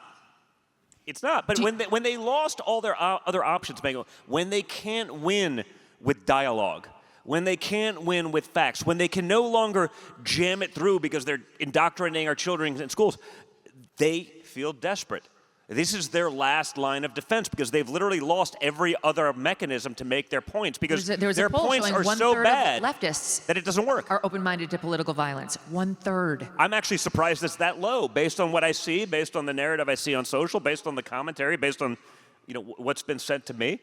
It's not. But when they lost all their other options, Megyn, when they can't win with dialogue, when they can't win with facts, when they can no longer jam it through because they're indoctrinating our children in schools, they feel desperate. This is their last line of defense because they've literally lost every other mechanism to make their points because There's their a poll points showing are so one-third bad of leftists that it doesn't work. Are open-minded to political violence. 1/3. I'm actually surprised it's that low based on what I see, based on the narrative I see on social, based on the commentary, based on what's been sent to me.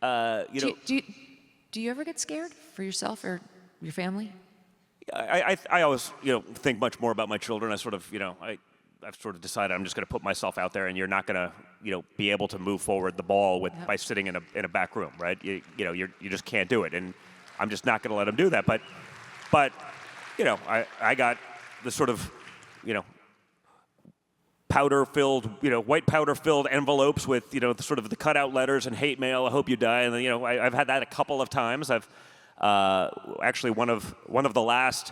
Do you ever get scared for yourself or your family? I always think much more about my children. I've sort of decided I'm just going to put myself out there, and you're not going to be able to move forward the ball by sitting in a back room, right? You just can't do it, and I'm just not going to let them do that. But I got the sort of powder-filled, white powder-filled envelopes with sort of the cutout letters and hate mail. I hope you die, and then I've had that a couple of times. I've actually one of the last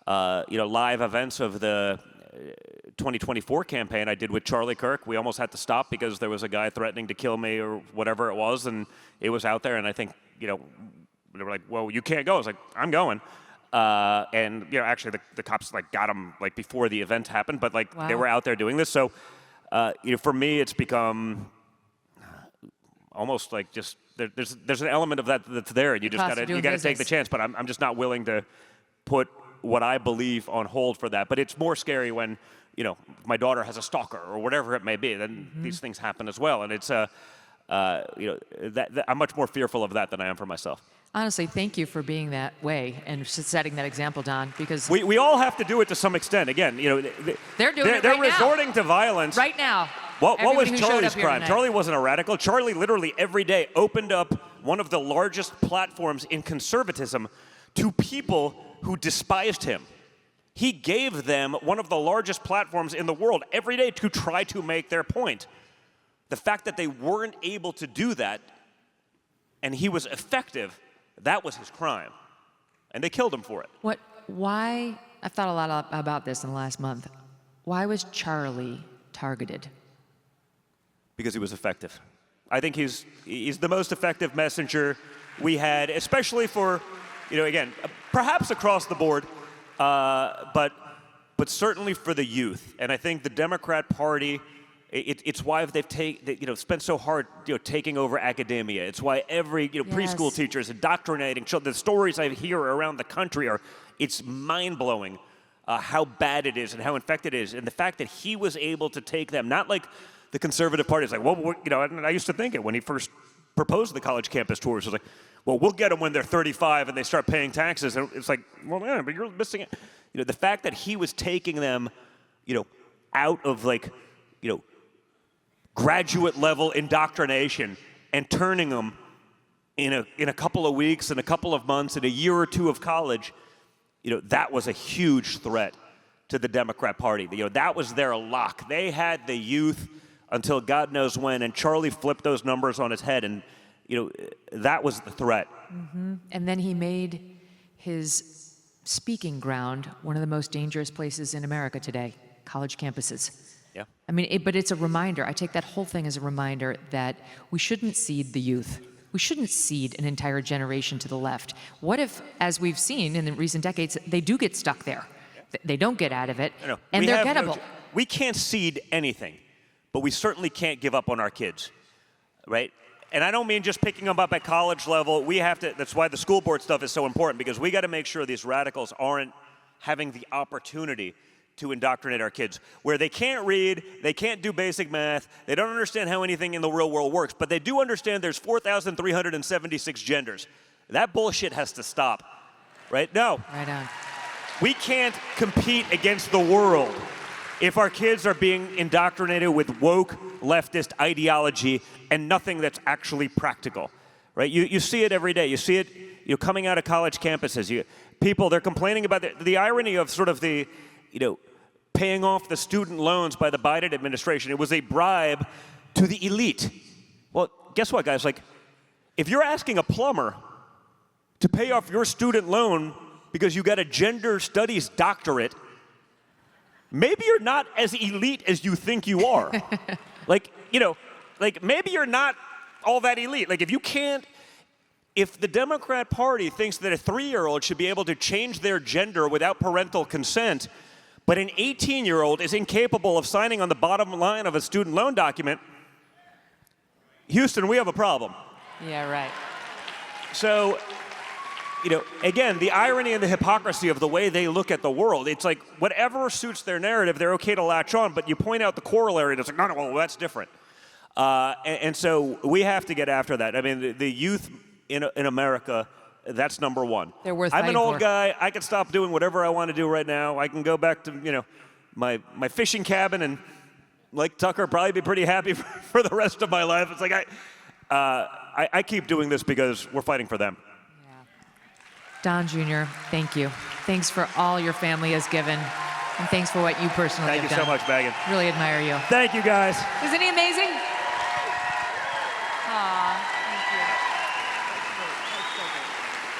live events of the 2024 campaign I did with Charlie Kirk. We almost had to stop because there was a guy threatening to kill me or whatever it was, and it was out there. And I think they were like, "Well, you can't go." I was like, "I'm going." And actually the cops got him before the event happened, but they were out there doing this. So for me, it's become almost just there's an element of that that's there, and you just gotta take the chance. But I'm just not willing to put what I believe on hold for that. But it's more scary when my daughter has a stalker or whatever it may be. Then these things happen as well, and it's I'm much more fearful of that than I am for myself. Honestly, thank you for being that way and setting that example, Don, because we all have to do it to some extent. Again, they're doing it they're right resorting now. to violence Right now. What was Everybody who showed Charlie's up here crime? tonight. Charlie wasn't a radical. Charlie literally every day opened up one of the largest platforms in conservatism to people who despised him. He gave them one of the largest platforms in the world every day to try to make their point. The fact that they weren't able to do that and he was effective, that was his crime. And they killed him for it. Why, I've thought a lot about this in the last month. Why was Charlie targeted? Because he was effective. I think he's the most effective messenger we had, especially for, again, perhaps across the board, but certainly for the youth. And I think the Democrat Party, it's why they've spent so hard, taking over academia. It's why every, preschool teacher is indoctrinating children. The stories I hear around the country it's mind-blowing how bad it is and how infected it is. And the fact that he was able to take them, not like the conservative party is like, well, I used to think it when he first proposed the college campus tours. It was like, well, we'll get them when they're 35 and they start paying taxes. And it's like, well, yeah, but you're missing it. The fact that he was taking them, out of graduate level indoctrination and turning them in a couple of weeks, in a couple of months, in a year or two of college, that was a huge threat to the Democrat Party. That was their lock. They had the youth until God knows when, and Charlie flipped those numbers on his head, and that was the threat. Mm-hmm. And then he made his speaking ground one of the most dangerous places in America today, college campuses. Yeah. I mean, but it's a reminder. I take that whole thing as a reminder that we shouldn't cede the youth. We shouldn't cede an entire generation to the left. What if, as we've seen in the recent decades, they do get stuck there? They don't get out of it, and they're gettable. We can't cede anything, but we certainly can't give up on our kids, right? And I don't mean just picking them up at college level. We have to, that's why the school board stuff is so important, because we got to make sure these radicals aren't having the opportunity to indoctrinate our kids, where they can't read, they can't do basic math, they don't understand how anything in the real world works, but they do understand there's 4,376 genders. That bullshit has to stop, right? No. Right on. We can't compete against the world if our kids are being indoctrinated with woke leftist ideology and nothing that's actually practical, right? You see it every day. You see it coming out of college campuses. People, they're complaining about the irony of sort of the, paying off the student loans by the Biden administration. It was a bribe to the elite. Well, guess what, guys? If you're asking a plumber to pay off your student loan because you got a gender studies doctorate, maybe you're not as elite as you think you are. Maybe you're not all that elite. If the Democrat Party thinks that a 3-year-old should be able to change their gender without parental consent, but an 18-year-old is incapable of signing on the bottom line of a student loan document, Houston, we have a problem. Yeah, right. So, again, the irony and the hypocrisy of the way they look at the world, it's like whatever suits their narrative, they're okay to latch on, but you point out the corollary, and it's like, no, well, that's different. And so we have to get after that. I mean, the youth in America, that's number one. They're worth I'm an fighting old for. guy. I can stop doing whatever I want to do right now. I can go back to, my fishing cabin, and Lake Tucker, probably be pretty happy for the rest of my life. It's like I keep doing this because we're fighting for them. Don Jr., thank you. Thanks for all your family has given, and thanks for what you personally Thank have you done. so much, Megyn. Really admire you. Thank you, guys. Isn't he amazing? Aw, thank you.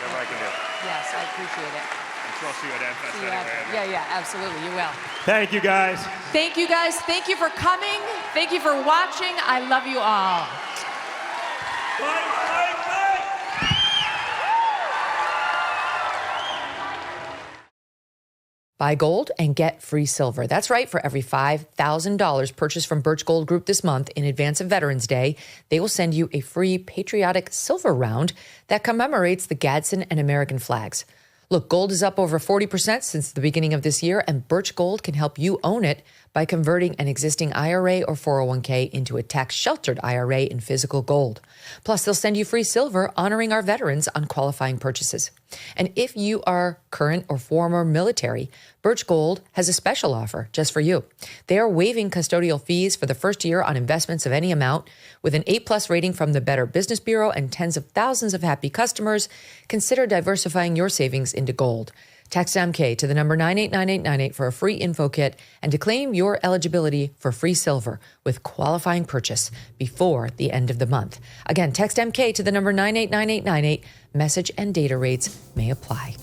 Whatever I can do. Yes, I appreciate it. I'm sure I'll see you at Amfest See you anyway. after. Yeah, absolutely, you will. Thank you, guys. Thank you, guys. Thank you for coming. Thank you for watching. I love you all. Buy gold and get free silver. That's right. For every $5,000 purchased from Birch Gold Group this month in advance of Veterans Day, they will send you a free patriotic silver round that commemorates the Gadsden and American flags. Look, gold is up over 40% since the beginning of this year, and Birch Gold can help you own it by converting an existing IRA or 401k into a tax-sheltered IRA in physical gold. Plus, they'll send you free silver honoring our veterans on qualifying purchases. And if you are current or former military, Birch Gold has a special offer just for you. They are waiving custodial fees for the first year on investments of any amount. With an A+ rating from the Better Business Bureau and tens of thousands of happy customers, consider diversifying your savings into gold. Text MK to the number 989898 for a free info kit and to claim your eligibility for free silver with qualifying purchase before the end of the month. Again, text MK to the number 989898. Message and data rates may apply.